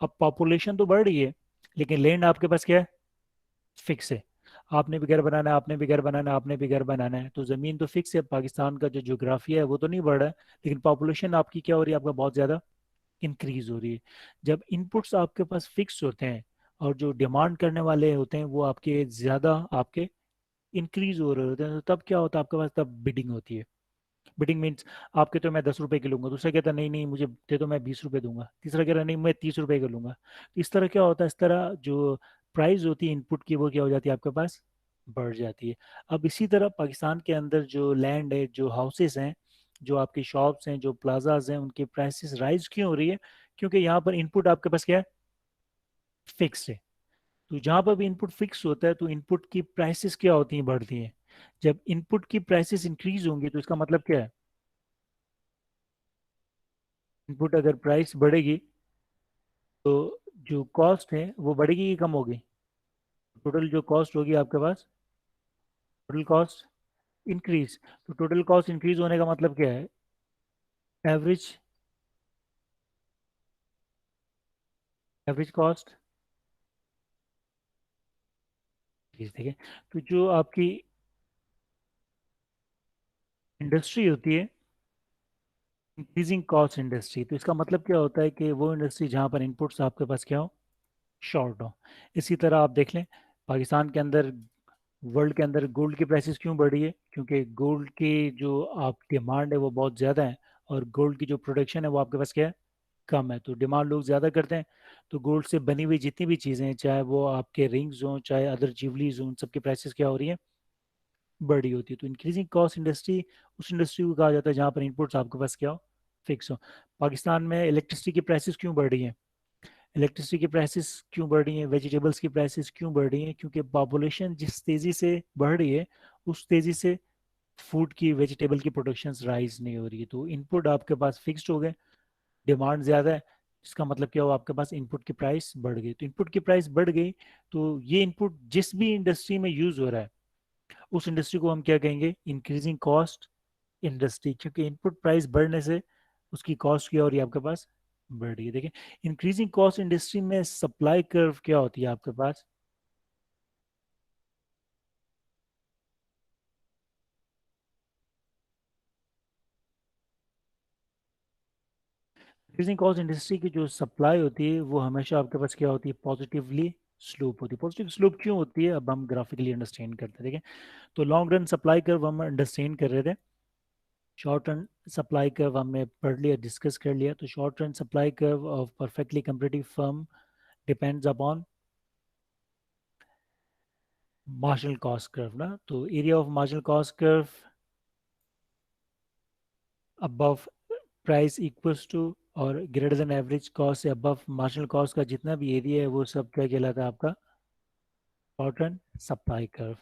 अब पॉपुलेशन तो बढ़ रही है, लेकिन लैंड आपके पास क्या है? फिक्स है। आपने भी घर बनाना है, आपने भी घर बनाना है, आपने भी घर बनाना है, तो ज़मीन तो फिक्स है। पाकिस्तान का जो जोग्राफिया है वो तो नहीं बढ़ रहा है, लेकिन पॉपुलेशन आपकी क्या हो रही है? आपका बहुत ज़्यादा इंक्रीज हो रही है। जब इनपुट्स आपके पास फिक्स होते हैं और जो डिमांड करने वाले होते हैं वो आपके ज़्यादा आपके इंक्रीज हो रहे होते हैं, तो तब क्या होता है? आपके पास तब बिडिंग होती है। बिडिंग मीन्स आप कहते हो मैं 10 रुपए की लूंगा, दूसरा कहता है नहीं नहीं मुझे दे दो मैं 20 रुपए दूंगा, तीसरा कह रहा है नहीं मैं 30 रुपए का लूंगा। तो इस तरह क्या होता है? इस तरह जो प्राइस होती है इनपुट की वो क्या हो जाती है? आपके पास बढ़ जाती है। अब इसी तरह पाकिस्तान के अंदर जो लैंड है, जो हाउसेस हैं, जो आपकी शॉप्स हैं, जो प्लाजाज हैं, उनकी प्राइसेस राइज क्यों हो रही है? क्योंकि यहाँ पर इनपुट आपके पास क्या है? फिक्स है। तो जहां पर भी इनपुट फिक्स होता है तो इनपुट की प्राइसेस क्या होती हैं, बढ़ती हैं। जब इनपुट की प्राइसेस इंक्रीज होंगी तो इसका मतलब क्या है, इनपुट अगर प्राइस बढ़ेगी तो जो कॉस्ट है वो बढ़ेगी कि कम होगी। टोटल जो कॉस्ट होगी आपके पास, टोटल कॉस्ट इंक्रीज। तो टोटल कॉस्ट इंक्रीज होने का मतलब क्या है, एवरेज, एवरेज कॉस्ट, ठीक है। तो जो आपकी इंडस्ट्री होती है, इंक्रीजिंग कॉस्ट इंडस्ट्री, तो इसका मतलब क्या होता है कि वो इंडस्ट्री जहाँ पर इनपुट्स आपके पास क्या हो, शॉर्ट हो। इसी तरह आप देख लें, पाकिस्तान के अंदर, वर्ल्ड के अंदर गोल्ड की प्राइसेस क्यों बढ़ी है, क्योंकि गोल्ड की जो आप डिमांड है वो बहुत ज़्यादा है, और गोल्ड की जो प्रोडक्शन है वो आपके पास क्या है, कम है। तो डिमांड लोग ज़्यादा करते हैं, तो गोल्ड से बनी हुई जितनी भी चीज़ें हैं, चाहे वो आपके रिंग्स हों, चाहे अदर ज्वेलरीज हों, उन सबकी प्राइसेस क्या हो रही है, बड़ी होती है। तो इंक्रीजिंग कॉस्ट इंडस्ट्री उस इंडस्ट्री को कहा जाता है जहाँ पर इनपुट्स आपके पास क्या हो, फिक्स हो। पाकिस्तान में इलेक्ट्रिसिटी की प्राइसेस क्यों बढ़ रही हैं, इलेक्ट्रिसिटी की प्राइसेस क्यों बढ़ रही हैं, वेजिटेबल्स की प्राइसेस क्यों बढ़ रही हैं, क्योंकि पॉपुलेशन जिस तेज़ी से बढ़ रही है उस तेज़ी से फूड की, वेजिटेबल की प्रोडक्शन राइज नहीं हो रही है। तो इनपुट आपके पास फिक्स्ड हो गए, डिमांड ज़्यादा है, इसका मतलब क्या हुआ, आपके पास इनपुट की प्राइस बढ़ गई। तो इनपुट की प्राइस बढ़ गई तो ये इनपुट जिस भी इंडस्ट्री में यूज़ हो रहा है उस इंडस्ट्री को हम क्या कहेंगे, इंक्रीजिंग कॉस्ट इंडस्ट्री, क्योंकि इनपुट प्राइस बढ़ने से उसकी कॉस्ट क्या हो रही है आपके पास, बढ़ रही है। देखिए, इंक्रीजिंग कॉस्ट इंडस्ट्री में सप्लाई कर्व क्या होती है आपके पास, इंक्रीजिंग कॉस्ट इंडस्ट्री की जो सप्लाई होती है वो हमेशा आपके पास क्या होती है, पॉजिटिवली स्लोप होती है। पॉजिटिव स्लोप क्यों होती है, अब हम ग्राफिकली अंडरस्टैंड करते हैं। देखिए, तो लॉन्ग रन सप्लाई कर्व हम अंडरस्टैंड कर रहे थे, शॉर्ट रन सप्लाई कर्व हमने पढ़ लिया, डिस्कस कर लिया। तो short run supply curve of perfectly competitive firm depends upon marginal cost curve ना। तो area of marginal cost curve above price equals to और ग्रेटर देन एवरेज कॉस्ट से अबव मार्जिनल कॉस्ट का जितना भी एरिया है वो सब क्या कहलाता है आपका, शॉर्ट रन सप्लाई कर्व।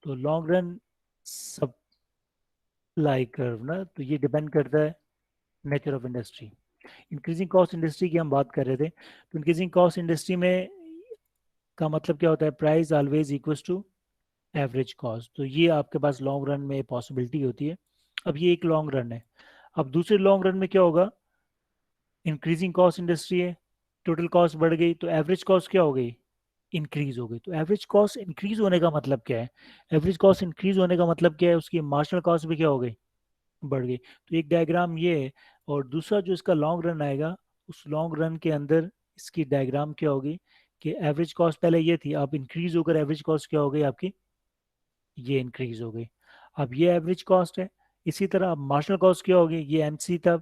तो लॉन्ग रन सप्लाई कर्व ना, तो ये डिपेंड करता है nature of industry. Increasing cost industry की हम बात कर रहे थे, तो इंक्रीजिंग कॉस्ट इंडस्ट्री में का मतलब क्या होता है, price always equals to average cost. तो ये आपके पास लॉन्ग रन में पॉसिबिलिटी होती है। अब ये एक लॉन्ग रन है। अब दूसरे लॉन्ग रन में क्या होगा, इंक्रीजिंग कॉस्ट इंडस्ट्री है, टोटल कॉस्ट बढ़ गई तो एवरेज कॉस्ट क्या हो गई, इंक्रीज हो गई। तो एवरेज कॉस्ट इंक्रीज होने का मतलब क्या है, एवरेज कॉस्ट इंक्रीज होने का मतलब क्या है, उसकी मार्जिनल कॉस्ट भी क्या हो गई, बढ़ गई। तो एक डायग्राम ये है, और दूसरा जो इसका लॉन्ग रन आएगा, उस लॉन्ग रन के अंदर इसकी डायग्राम क्या होगी, कि एवरेज कॉस्ट पहले ये थी, अब इंक्रीज होकर एवरेज कॉस्ट क्या हो गई आपकी, ये इंक्रीज हो गई। अब ये एवरेज कॉस्ट है। इसी तरह अब मार्जिनल कॉस्ट क्या होगी, ये एमसी था।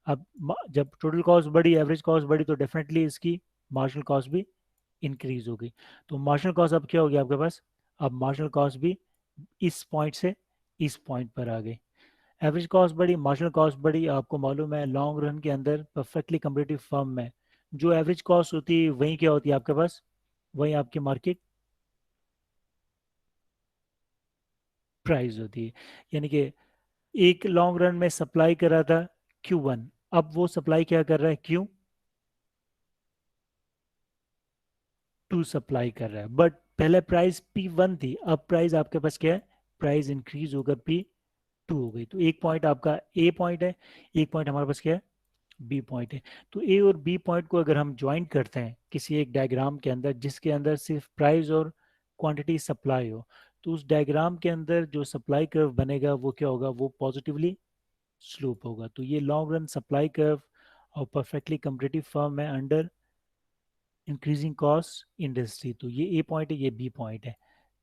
अब जब टोटल कॉस्ट बढ़ी, एवरेज कॉस्ट बढ़ी, तो डेफिनेटली इसकी मार्जिनल कॉस्ट भी इंक्रीज हो गई। तो मार्जिनल कॉस्ट अब क्या होगी आपके पास, अब मार्जिनल कॉस्ट भी इस पॉइंट से इस पॉइंट पर आ गई। एवरेज कॉस्ट बढ़ी, मार्जिनल कॉस्ट बढ़ी। आपको मालूम है लॉन्ग रन के अंदर परफेक्टली कम्पिटिटिव फर्म में जो एवरेज कॉस्ट होती है वही क्या होती है आपके पास, वही आपकी मार्केट प्राइस होती है। यानी कि एक लॉन्ग रन में सप्लाई कर रहा था Q1, अब वो सप्लाई क्या कर रहा है, Q2 सप्लाई कर रहा है, बट पहले प्राइस P1 थी, अब प्राइस आपके पास क्या है, प्राइस इंक्रीज होकर P2 हो गई। तो एक पॉइंट आपका ए पॉइंट है, एक पॉइंट हमारे पास क्या है, बी पॉइंट है। तो ए और बी पॉइंट को अगर हम ज्वाइन करते हैं किसी एक डायग्राम के अंदर जिसके अंदर सिर्फ प्राइस और क्वांटिटी सप्लाई हो, तो उस डायग्राम के अंदर जो सप्लाई कर्व बनेगा वो क्या होगा, वो पॉजिटिवली स्लोप होगा। तो ये लॉन्ग रन सप्लाई कर्व और परफेक्टली कम्पिटिटिव फर्म है अंडर इंक्रीजिंग कॉस्ट इंडस्ट्री। तो ये ए पॉइंट है, ये बी पॉइंट है।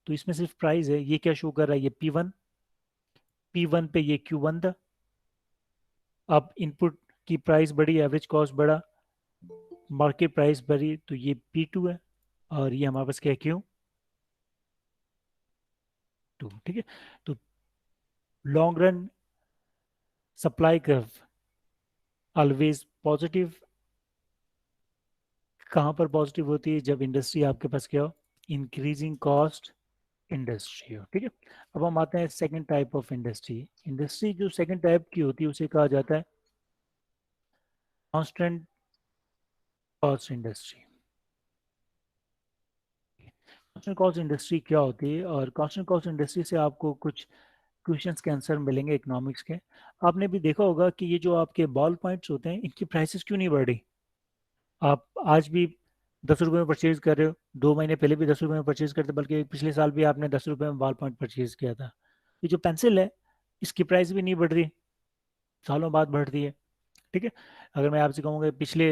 तो इसमें सिर्फ प्राइस है, ये क्या शो कर रहा है, ये P1 पे ये Q1 था। अब इनपुट की प्राइस बढ़ी, एवरेज कॉस्ट बढ़ा, मार्केट प्राइस बढ़ी, तो ये P2 है, और ये हमारे पास क्या है, Q2, ठीक है। तो long run supply curve always positive, कहाँ पर पॉजिटिव होती है, जब इंडस्ट्री आपके पास क्या हो, इंक्रीजिंग कॉस्ट इंडस्ट्री हो, ठीक है। अब हम आते हैं second type of industry. Industry जो सेकंड टाइप की होती है उसे कहा जाता है constant cost industry. Constant cost industry क्या होती है, और कांस्टेंट कॉस्ट इंडस्ट्री से आपको कुछ क्वेश्चंस के आंसर मिलेंगे इकोनॉमिक्स के। आपने भी देखा होगा कि ये जो आपके बॉल पॉइंट्स होते हैं इनकी प्राइसेस क्यों नहीं बढ़ रही। आप आज भी 10 रुपये में परचेज कर रहे हो, 2 महीने पहले भी 10 रुपये में परचेज करते, बल्कि पिछले साल भी आपने 10 रुपये में बॉल पॉइंट परचेज किया था। ये जो पेंसिल है इसकी प्राइस भी नहीं बढ़ रही, सालों बाद बढ़ रही है, ठीक है। अगर मैं आपसे कहूँगा पिछले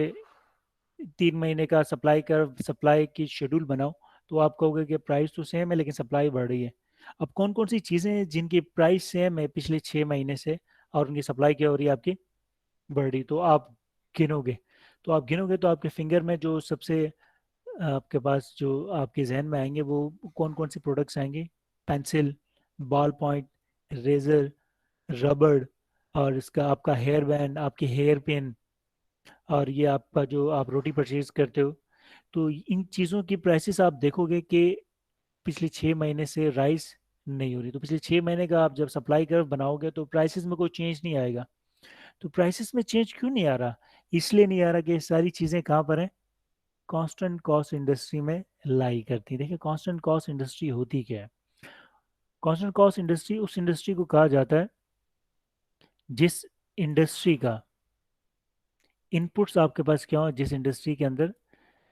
3 महीने का सप्लाई की शेड्यूल बनाओ, तो आप कहोगे कि प्राइस तो सेम है लेकिन सप्लाई बढ़ रही है। अब कौन कौन सी चीज़ें हैं जिनकी प्राइस सेम है पिछले 6 महीने से, और उनकी सप्लाई क्या हो रही है आपकी, बढ़ रही, तो आप गिनोगे। तो आपके फिंगर में जो सबसे आपके पास जो आपके जहन में आएंगे वो कौन कौन से प्रोडक्ट्स आएंगे। पेंसिल, बॉल पॉइंट, रेजर, रबड़, और इसका आपका हेयर बैंड, आपकी हेयर पिन, और ये आपका जो आप रोटी परचेज करते हो। तो इन चीज़ों की प्राइसेस आप देखोगे कि पिछले 6 महीने से राइस नहीं हो रही। तो पिछले 6 महीने का आप जब सप्लाई कर्व बनाओगे तो प्राइसेस में कोई चेंज नहीं आएगा। तो प्राइसेस में चेंज क्यों नहीं आ रहा, इसलिए नहीं आ रहा कि ये सारी चीज़ें कहाँ पर हैं, कांस्टेंट कॉस्ट इंडस्ट्री में लाई करती है। देखिए कांस्टेंट कॉस्ट इंडस्ट्री होती क्या है। कांस्टेंट कॉस्ट इंडस्ट्री उस इंडस्ट्री को कहा जाता है जिस इंडस्ट्री का इनपुट्स आपके पास क्या हो, जिस इंडस्ट्री के अंदर,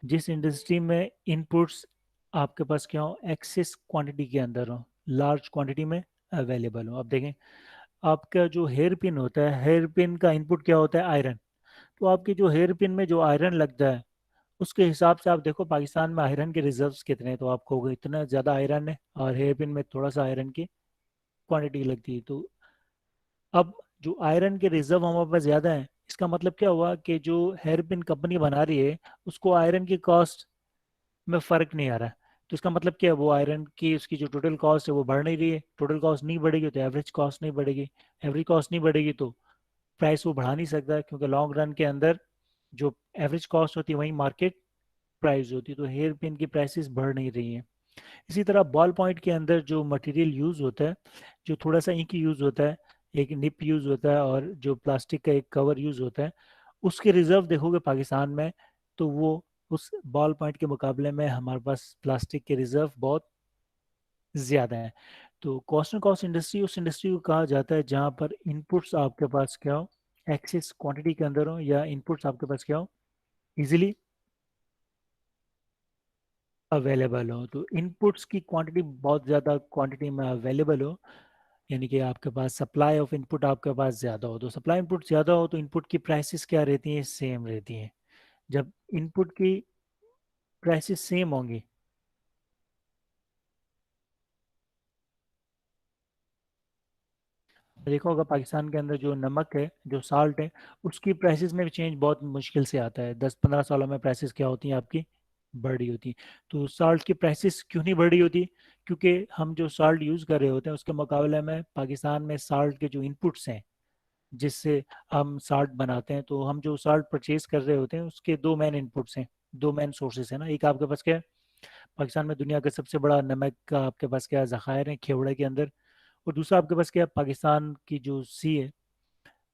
जिस इंडस्ट्री में इनपुट्स आपके पास क्या हो, एक्सेस क्वांटिटी के अंदर हो, लार्ज क्वांटिटी में अवेलेबल हो। अब देखें आपका जो हेयर पिन होता है, हेयर पिन का इनपुट क्या होता है, आयरन। तो आपके जो हेयर पिन में जो आयरन लगता है उसके हिसाब से आप देखो पाकिस्तान में आयरन के रिजर्व्स कितने हैं, तो आप कहोगे इतना ज़्यादा आयरन है, और हेयर पिन में थोड़ा सा आयरन की क्वांटिटी लगती है। तो अब जो आयरन के रिजर्व हमारे पास ज़्यादा है, इसका मतलब क्या हुआ कि जो हेयर पिन कंपनी बना रही है उसको आयरन की कॉस्ट में फ़र्क नहीं आ रहा है। तो इसका मतलब क्या है, वो आयरन की उसकी जो टोटल कॉस्ट है वो बढ़ नहीं रही है। टोटल कॉस्ट नहीं बढ़ेगी तो एवरेज कॉस्ट नहीं बढ़ेगी, एवरेज कॉस्ट नहीं बढ़ेगी तो प्राइस वो बढ़ा नहीं सकता, क्योंकि लॉन्ग रन के अंदर जो एवरेज कॉस्ट होती है वही मार्केट प्राइस होती है। तो हेयर पिन की प्राइसेस बढ़ नहीं रही हैं। इसी तरह बॉल पॉइंट के अंदर जो मटेरियल यूज़ होता है, जो थोड़ा सा इंक यूज़ होता है, एक निप यूज़ होता है, और जो प्लास्टिक का एक कवर यूज़ होता है, उसके रिजर्व देखोगे पाकिस्तान में, तो वो उस बॉल पॉइंट के मुकाबले में हमारे पास प्लास्टिक के रिजर्व बहुत ज़्यादा है। तो कॉस्ट एंड कॉस्ट इंडस्ट्री उस इंडस्ट्री को कहा जाता है जहाँ पर इनपुट्स आपके पास क्या हो, एक्सेस क्वांटिटी के अंदर हो, या इनपुट्स आपके पास क्या हो, इजीली अवेलेबल हो। तो इनपुट्स की क्वांटिटी बहुत ज़्यादा क्वांटिटी में अवेलेबल हो, यानी कि आपके पास सप्लाई ऑफ इनपुट आपके पास ज़्यादा हो। तो सप्लाई इनपुट ज़्यादा हो तो इनपुट की प्राइसेस क्या रहती हैं, सेम रहती हैं। जब इनपुट की प्राइसेस सेम होंगी, देखा होगा पाकिस्तान के अंदर जो नमक है, जो साल्ट है, उसकी प्राइसेस में भी चेंज बहुत मुश्किल से आता है। 10-15 सालों में प्राइसेस क्या होती हैं आपकी, बढ़ रही होती। तो साल्ट की प्राइसेस क्यों नहीं बढ़ रही होती, क्योंकि हम जो साल्ट यूज़ कर रहे होते हैं उसके मुकाबले में पाकिस्तान में साल्ट के जो इनपुट्स हैं जिससे हम साल्ट बनाते हैं, तो हम जो साल्ट परचेज कर रहे होते हैं उसके दो मेन इनपुट्स हैं, दो मेन सोर्सेस हैं ना। एक आपके पास क्या है, पाकिस्तान में दुनिया का सबसे बड़ा नमक का आपके पास क्या ज़खायर है खेवड़े के अंदर, और दूसरा आपके पास क्या है, पाकिस्तान की जो सी है,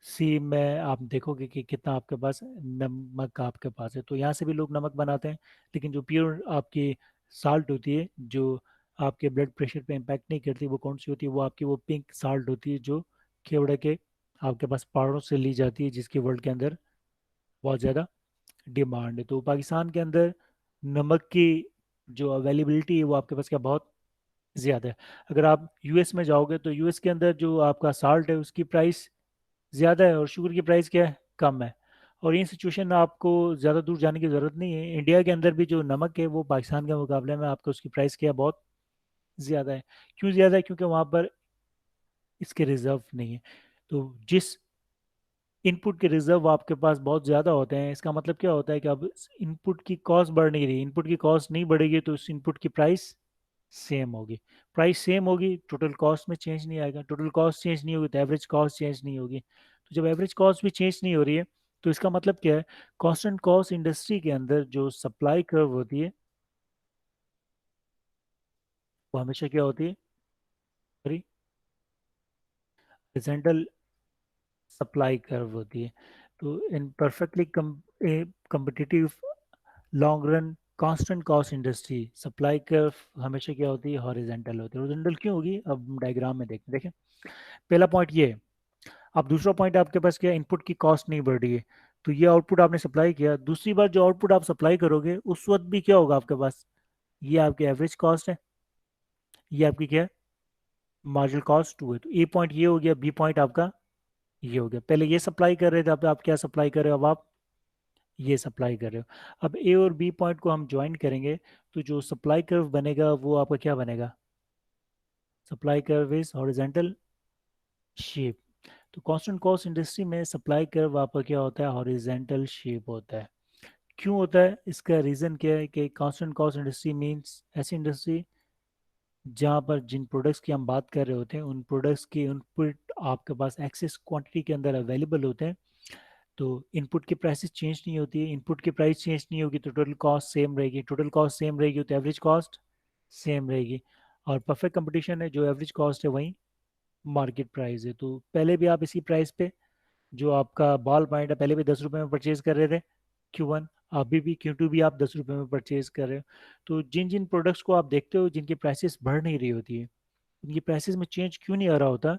सी में आप देखोगे कि कितना आपके पास नमक आपके पास है। तो यहाँ से भी लोग नमक बनाते हैं, लेकिन जो प्योर आपकी साल्ट होती है जो आपके ब्लड प्रेशर पे इम्पैक्ट नहीं करती, वो कौन सी होती है, वो आपकी वो पिंक साल्ट होती है जो खेवड़े के आपके पास पहाड़ों से ली जाती है, जिसकी वर्ल्ड के अंदर बहुत ज़्यादा डिमांड है। तो पाकिस्तान के अंदर नमक की जो अवेलेबिलिटी है वो आपके पास क्या बहुत ज़्यादा है। अगर आप यूएस में जाओगे तो यूएस के अंदर जो आपका साल्ट है उसकी प्राइस ज़्यादा है और शुगर की प्राइस क्या है, कम है। और ये सिचुएशन आपको ज़्यादा दूर जाने की ज़रूरत नहीं है, इंडिया के अंदर भी जो नमक है वो पाकिस्तान के मुकाबले में आपको उसकी प्राइस क्या है, बहुत ज़्यादा है। क्यों ज़्यादा है, क्योंकि वहाँ पर इसके रिजर्व नहीं है। तो जिस इनपुट के रिजर्व आपके पास बहुत ज़्यादा होते हैं, इसका मतलब क्या होता है कि अब इनपुट की कॉस्ट बढ़ नहीं रही, इनपुट की कॉस्ट नहीं बढ़ेगी तो उस इनपुट की प्राइस सेम होगी। प्राइस सेम होगी, टोटल कॉस्ट में चेंज नहीं आएगा, टोटल कॉस्ट चेंज नहीं होगी तो एवरेज कॉस्ट चेंज नहीं होगी। तो जब एवरेज कॉस्ट भी चेंज नहीं हो रही है तो इसका मतलब क्या है, कॉस्ट एंड कॉस्ट इंडस्ट्री के अंदर जो सप्लाई कर्व होती है वो हमेशा क्या होती है, सॉरी, हॉरिजॉन्टल सप्लाई कर्व होती है। तो in perfectly competitive long run constant cost industry supply curve हमेशा क्या होती है, हॉरिजॉन्टल होती है। हॉरिजॉन्टल क्यों होगी, अब हम डायग्राम में देखते हैं। देखें, पहला पॉइंट ये है। अब दूसरा पॉइंट आपके पास क्या है, इनपुट की कॉस्ट नहीं बढ़ रही है, तो ये आउटपुट आपने सप्लाई किया। दूसरी बार जो आउटपुट आप सप्लाई करोगे उस वक्त भी क्या होगा आपके पास, ये आपकी एवरेज कॉस्ट है, ये आपकी क्या है, मार्जिनल कॉस्ट टू है। तो ए पॉइंट ये हो गया, बी पॉइंट आपका ये हो गया। पहले ये सप्लाई कर रहे थे, अब आप क्या सप्लाई कर रहे हो, अब आप ये सप्लाई कर रहे हो। अब ए और बी पॉइंट को हम ज्वाइन करेंगे, तो जो सप्लाई कर्व बनेगा वो आपका क्या बनेगा, supply curve is horizontal shape. तो कांस्टेंट कॉस्ट इंडस्ट्री में सप्लाई कर्व आपका क्या होता है, हॉरिजॉन्टल शेप होता है। क्यों होता है, इसका रीज़न क्या है कि कांस्टेंट कॉस्ट इंडस्ट्री मींस ऐसी इंडस्ट्री जहाँ पर जिन प्रोडक्ट्स की हम बात कर रहे होते हैं उन प्रोडक्ट्स के इनपुट आपके पास एक्सेस क्वांटिटी के अंदर अवेलेबल होते हैं। तो इनपुट की प्राइसेस चेंज नहीं होती है, इनपुट की प्राइस चेंज नहीं होगी तो टोटल कॉस्ट सेम रहेगी, टोटल कॉस्ट सेम रहेगी तो एवरेज कॉस्ट सेम रहेगी। और परफेक्ट कंपटीशन है, जो एवरेज कॉस्ट है वही मार्केट प्राइस है। तो पहले भी आप इसी प्राइस पे, जो आपका बॉल पॉइंट है, पहले भी 10 रुपये में परचेज कर रहे थे Q1, अभी भी Q2 भी आप 10 रुपये में परचेज कर रहे हो। तो जिन जिन प्रोडक्ट्स को आप देखते हो जिनकी प्राइसेस बढ़ नहीं रही होती है, उनकी प्राइसेस में चेंज क्यों नहीं आ रहा होता,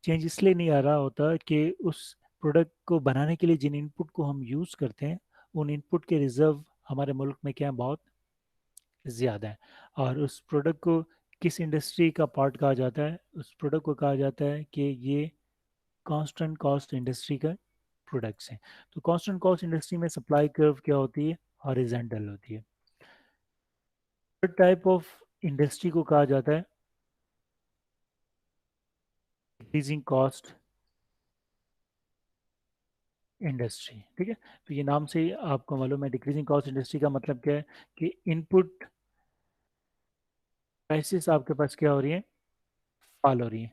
चेंज इसलिए नहीं आ रहा होता कि उस प्रोडक्ट को बनाने के लिए जिन इनपुट को हम यूज़ करते हैं उन इनपुट के रिजर्व हमारे मुल्क में क्या है, बहुत ज़्यादा है। और उस प्रोडक्ट को किस इंडस्ट्री का पार्ट कहा जाता है, उस प्रोडक्ट को कहा जाता है कि ये कांस्टेंट कॉस्ट इंडस्ट्री का प्रोडक्ट्स हैं। तो कांस्टेंट कॉस्ट इंडस्ट्री में सप्लाई कर्व क्या होती है, हॉरिजॉन्टल होती है। थर्ड टाइप ऑफ इंडस्ट्री को कहा जाता है डिक्रीजिंग कॉस्ट इंडस्ट्री। ठीक है, तो ये नाम से ही आपको मालूम है डिक्रीजिंग कॉस्ट इंडस्ट्री का मतलब क्या है, कि इनपुट प्राइसेस आपके पास क्या हो रही है, फॉल हो रही है।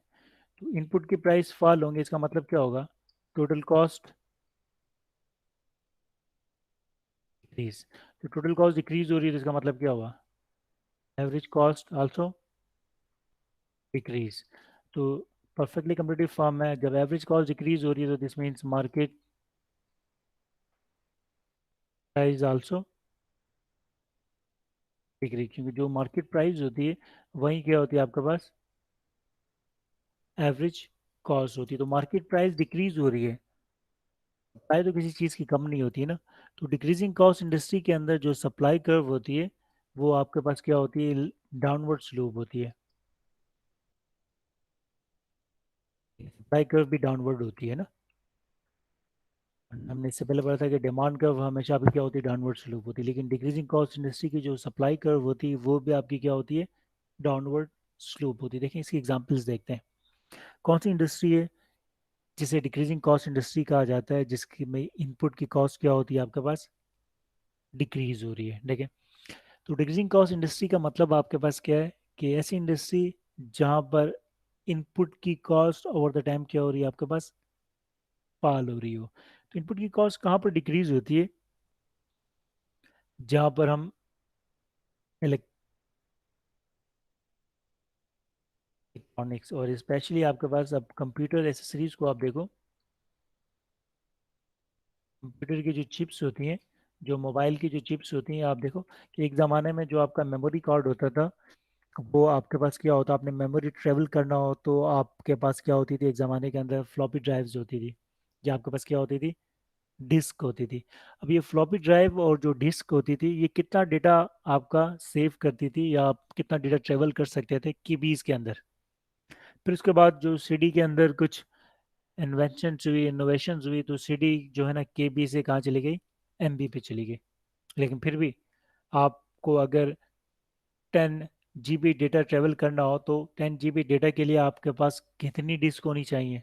तो इनपुट की प्राइस फॉल होंगे, इसका मतलब क्या होगा, टोटल कॉस्ट डिक्रीज। तो टोटल कॉस्ट डिक्रीज हो रही है तो इसका मतलब क्या होगा, एवरेज कॉस्ट आल्सो डिक्रीज। तो परफेक्टली कंपेटिटिव फॉर्म में जब एवरेज कॉस्ट डिक्रीज हो रही है तो this means market price also decrease, क्योंकि जो मार्केट प्राइस होती है वही क्या होती है आपके पास, एवरेज कॉस्ट होती है। तो मार्केट प्राइस डिक्रीज हो रही है, सप्लाई तो किसी चीज़ की कम नहीं होती है ना। तो डिक्रीजिंग कॉस्ट इंडस्ट्री के अंदर जो सप्लाई कर्व होती है वो आपके पास क्या होती है, डाउनवर्ड स्लोप होती है। सप्लाई कर्व भी डाउनवर्ड होती है ना। हमने इससे पहले पढ़ा था कि डिमांड कर्व हमेशा आपकी क्या होती है, डाउनवर्ड स्लोप होती है। लेकिन डिक्रीजिंग कॉस्ट इंडस्ट्री की जो सप्लाई कर्व होती है वो भी आपकी क्या होती है, डाउनवर्ड स्लोप होती है। देखें इसकी एग्जांपल्स देखते हैं। कौन सी इंडस्ट्री है जिसे डिक्रीजिंग कॉस्ट इंडस्ट्री कहा जाता है, जिसकी में इनपुट की कॉस्ट क्या होती है आपके पास, डिक्रीज हो रही है। देखें, तो डिक्रीजिंग कॉस्ट इंडस्ट्री का मतलब आपके पास क्या है, कि ऐसी इंडस्ट्री जहां पर इनपुट की कॉस्ट ओवर द टाइम क्या हो रही है आपके पास, फॉल हो रही हो। तो इनपुट की कॉस्ट कहाँ पर डिक्रीज होती है, जहां पर हम इलेक्ट्रॉनिक्स और स्पेशली आपके पास, अब कंप्यूटर एसेसरीज को आप देखो, कंप्यूटर की जो चिप्स होती हैं, जो मोबाइल की जो चिप्स होती हैं, आप देखो कि एक ज़माने में जो आपका मेमोरी कार्ड होता था वो आपके पास क्या होता, आपने मेमोरी ट्रेवल करना हो तो आपके पास क्या होती थी, एक ज़माने के अंदर फ्लॉपी ड्राइव्स होती थी, या आपके पास क्या होती थी, डिस्क होती थी। अब ये फ्लॉपी ड्राइव और जो डिस्क होती थी ये कितना डेटा आपका सेव करती थी, या आप कितना डेटा ट्रेवल कर सकते थे कीबीज के अंदर। फिर उसके बाद जो सीडी के अंदर कुछ इन्वेंशन हुई, इनोवेशन हुई, तो सीडी जो है ना केबी से कहाँ चली गई, एमबी पे चली गई। लेकिन फिर भी आपको अगर 10 GB डेटा ट्रेवल करना हो तो 10 GB डेटा के लिए आपके पास कितनी डिस्क होनी चाहिए,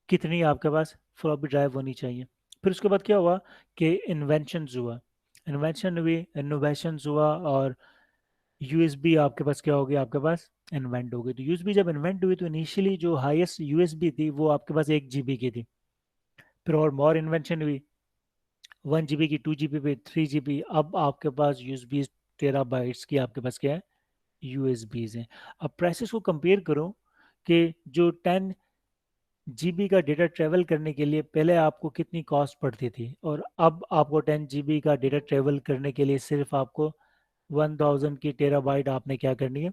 कितनी आपके पास फ्लॉपी ड्राइव होनी चाहिए। फिर उसके बाद क्या हुआ, कि इन्वेंशन हुआ, इन्वेंशन हुई, इनोवेशन हुआ, और यूएसबी आपके पास क्या हो गया, आपके पास इन्वेंट हो गई। तो यूएसबी जब इन्वेंट हुई तो इनिशियली जो हाईएस्ट यूएसबी थी वो आपके पास 1 GB की थी। फिर और मोर इन्वेंशन हुई, 1 GB की, 2 GB पे, 3 GB, अब आपके पास यूएसबी 13 बाइट्स की आपके पास क्या है, यूएसबीज हैं। अब प्राइसेस को कंपेयर करो कि जो 10 GB का डेटा ट्रेवल करने के लिए पहले आपको कितनी कॉस्ट पड़ती थी, और अब आपको 10 GB का डेटा ट्रेवल करने के लिए सिर्फ आपको 1000 की टेराबाइट आपने क्या करनी है,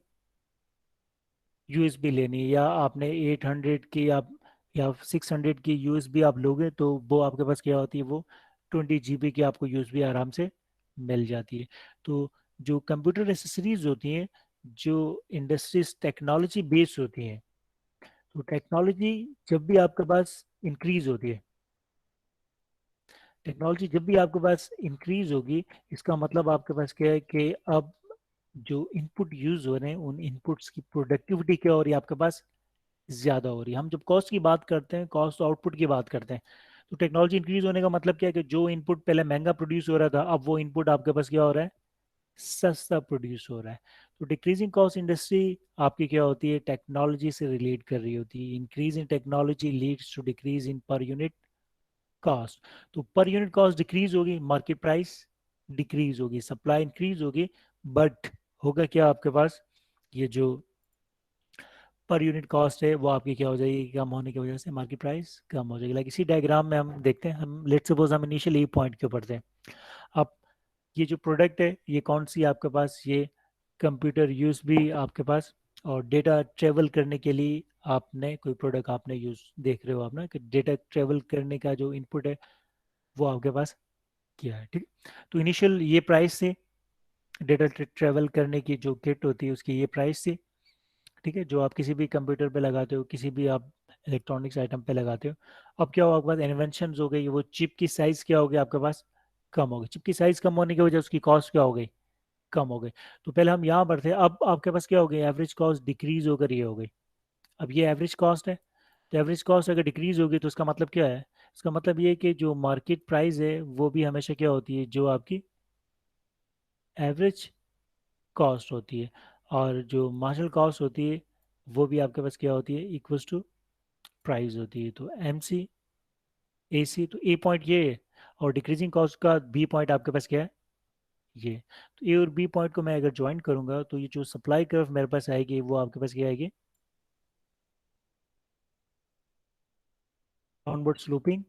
यूएसबी लेनी है। या आपने 800 की आप या 600 की यूएसबी आप लोगे तो वो आपके पास क्या होती है, वो 20 GB की आपको यूएसबी आराम से मिल जाती है। तो जो कंप्यूटर एसेसरीज होती हैं, जो इंडस्ट्रीज टेक्नोलॉजी बेस्ड होती हैं, तो टेक्नोलॉजी जब भी आपके पास इंक्रीज होती है, टेक्नोलॉजी जब भी आपके पास इंक्रीज होगी, इसका मतलब आपके पास क्या है कि अब जो इनपुट यूज हो रहे हैं उन इनपुट्स की प्रोडक्टिविटी क्या हो रही है, आपके पास ज्यादा हो रही है। हम जब कॉस्ट की बात करते हैं, कॉस्ट आउटपुट की बात करते हैं, तो टेक्नोलॉजी इंक्रीज होने का मतलब क्या है कि जो इनपुट पहले महंगा प्रोड्यूस हो रहा था, अब वो इनपुट आपके पास क्या हो रहा है, सस्ता प्रोड्यूस हो रहा है। तो डिक्रीजिंग कॉस्ट इंडस्ट्री आपकी क्या होती है, टेक्नोलॉजी से रिलेट कर रही होती है। Increase in technology leads to decrease in per unit cost. तो पर यूनिट कॉस्ट डिक्रीज होगी, मार्केट प्राइस डिक्रीज होगी, सप्लाई इंक्रीज होगी, बट होगा क्या आपके पास, ये जो पर यूनिट कॉस्ट है वो आपकी क्या हो जाएगी, कम होने की वजह से मार्केट प्राइस कम हो जाएगी। लाइक इसी डायग्राम में हम देखते हैं, हम लेट्स सपोज हम इनिशियल ये पॉइंट के ऊपर थे। अब ये जो प्रोडक्ट है ये कौन सी आपके पास, ये कंप्यूटर यूज भी आपके पास, और डेटा ट्रेवल करने के लिए आपने कोई प्रोडक्ट आपने यूज देख रहे हो आप ना, कि डेटा ट्रेवल करने का जो इनपुट है वो आपके पास किया है, ठीक। तो इनिशियल ये प्राइस से डेटा ट्रेवल करने की जो किट होती है उसकी ये प्राइस थी, ठीक है, जो आप किसी भी कंप्यूटर पे लगाते हो, किसी भी आप इलेक्ट्रॉनिक्स आइटम पे लगाते हो। अब क्या होगा, आपके पास इन्वेंशन हो गई, वो चिप की साइज क्या हो गई आपके पास, कम हो गई। चिप की साइज कम होने की वजह से उसकी कॉस्ट क्या हो गई, कम हो गई। तो पहले हम यहाँ पर थे, अब आपके पास क्या हो गई, एवरेज कॉस्ट डिक्रीज होकर ये हो गई। अब ये एवरेज कॉस्ट है, तो एवरेज कॉस्ट अगर डिक्रीज होगी तो उसका मतलब क्या है, इसका मतलब ये है कि जो मार्केट प्राइस है वो भी हमेशा क्या होती है, जो आपकी एवरेज कॉस्ट होती है, और जो मार्जिनल कॉस्ट होती है वो भी आपके पास क्या होती है, इक्वल्स टू प्राइस होती है। तो एम सी ए सी, तो ए पॉइंट ये है, और डिक्रीजिंग कॉस्ट का बी पॉइंट आपके पास क्या है, ये। तो ए और बी पॉइंट को मैं अगर ज्वाइन करूंगा तो ये जो सप्लाई कर्व मेरे पास आएगी वो आपके पास क्या आएगी, downward sloping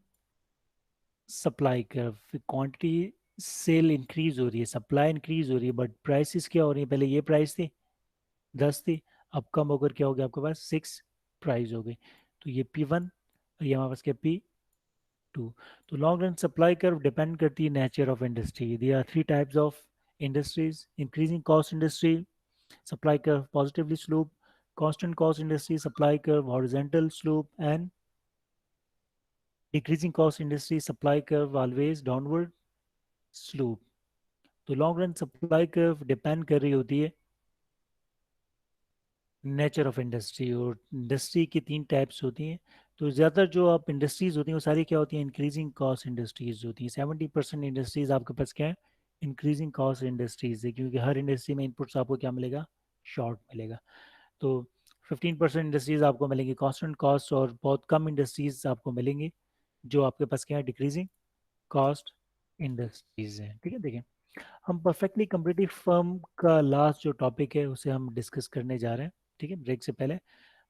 supply curve. Quantity sale increase हो रही है, सप्लाई इंक्रीज हो रही है, बट प्राइसेस क्या हो रही है, पहले ये प्राइस थी 10 थी, अब कम होकर क्या हो गया आपके पास 6 प्राइस हो गई। तो ये P1 और ये हमारे पास क्या P2। तो long run supply curve depend करती है nature of industry. There are 3 types of industries, increasing cost industry supply curve positively slope, constant cost industry supply curve horizontal slope, and decreasing cost industry supply curve always downward slope। तो long run supply curve depend कर रही होती है nature of industry, और industry की 3 types होती हैं। तो ज़्यादातर जो आप इंडस्ट्रीज होती हैं वो सारी क्या होती हैं, इंक्रीजिंग कॉस्ट इंडस्ट्रीज होती हैं। 70% इंडस्ट्रीज आपके पास क्या है, इंक्रीजिंग कॉस्ट इंडस्ट्रीज है, क्योंकि हर इंडस्ट्री में इनपुट्स आपको क्या मिलेगा, शॉर्ट मिलेगा। तो 15% इंडस्ट्रीज आपको मिलेंगी कांस्टेंट कॉस्ट, और बहुत कम इंडस्ट्रीज आपको मिलेंगी जो आपके पास क्या है, डिक्रीजिंग कॉस्ट इंडस्ट्रीज है, ठीक है। देखिए हम परफेक्टली कम्पिटिटिव फर्म का लास्ट जो टॉपिक है उसे हम डिस्कस करने जा रहे हैं, ठीक है, ब्रेक से पहले।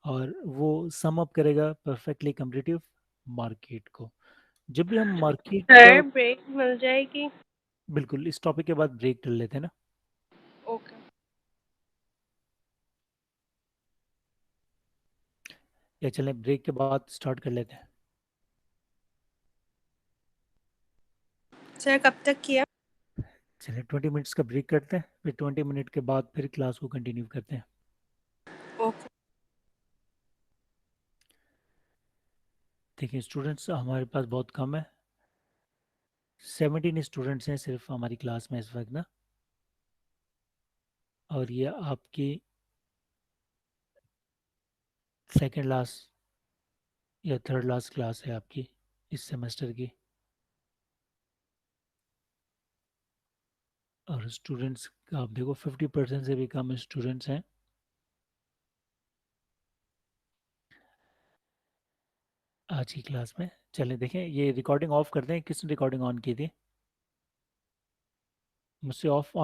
और वो सम अप करेगा परफेक्टली कम्पिटिटिव मार्केट को। जब भी हम मार्केट का, सर ब्रेक मिल जाएगी? बिल्कुल इस टॉपिक के बाद ब्रेक कर लेते हैं ना, ओके। या चलें ब्रेक के बाद स्टार्ट कर लेते हैं। सर कब तक किया? चलिए 20 मिनट्स का ब्रेक करते हैं, फिर 20 मिनट के बाद फिर क्लास को कंटिन्यू करते हैं। ओके। देखिए स्टूडेंट्स हमारे पास बहुत कम है, 17 स्टूडेंट्स हैं सिर्फ हमारी क्लास में इस वक्त ना, और ये आपकी सेकेंड लास्ट या थर्ड लास्ट क्लास है आपकी इस सेमेस्टर की। और स्टूडेंट्स आप देखो 50% से भी कम स्टूडेंट्स हैं आज की क्लास में। चलें देखें, ये रिकॉर्डिंग ऑफ करते हैं, किसने रिकॉर्डिंग ऑन की थी, मुझसे ऑफ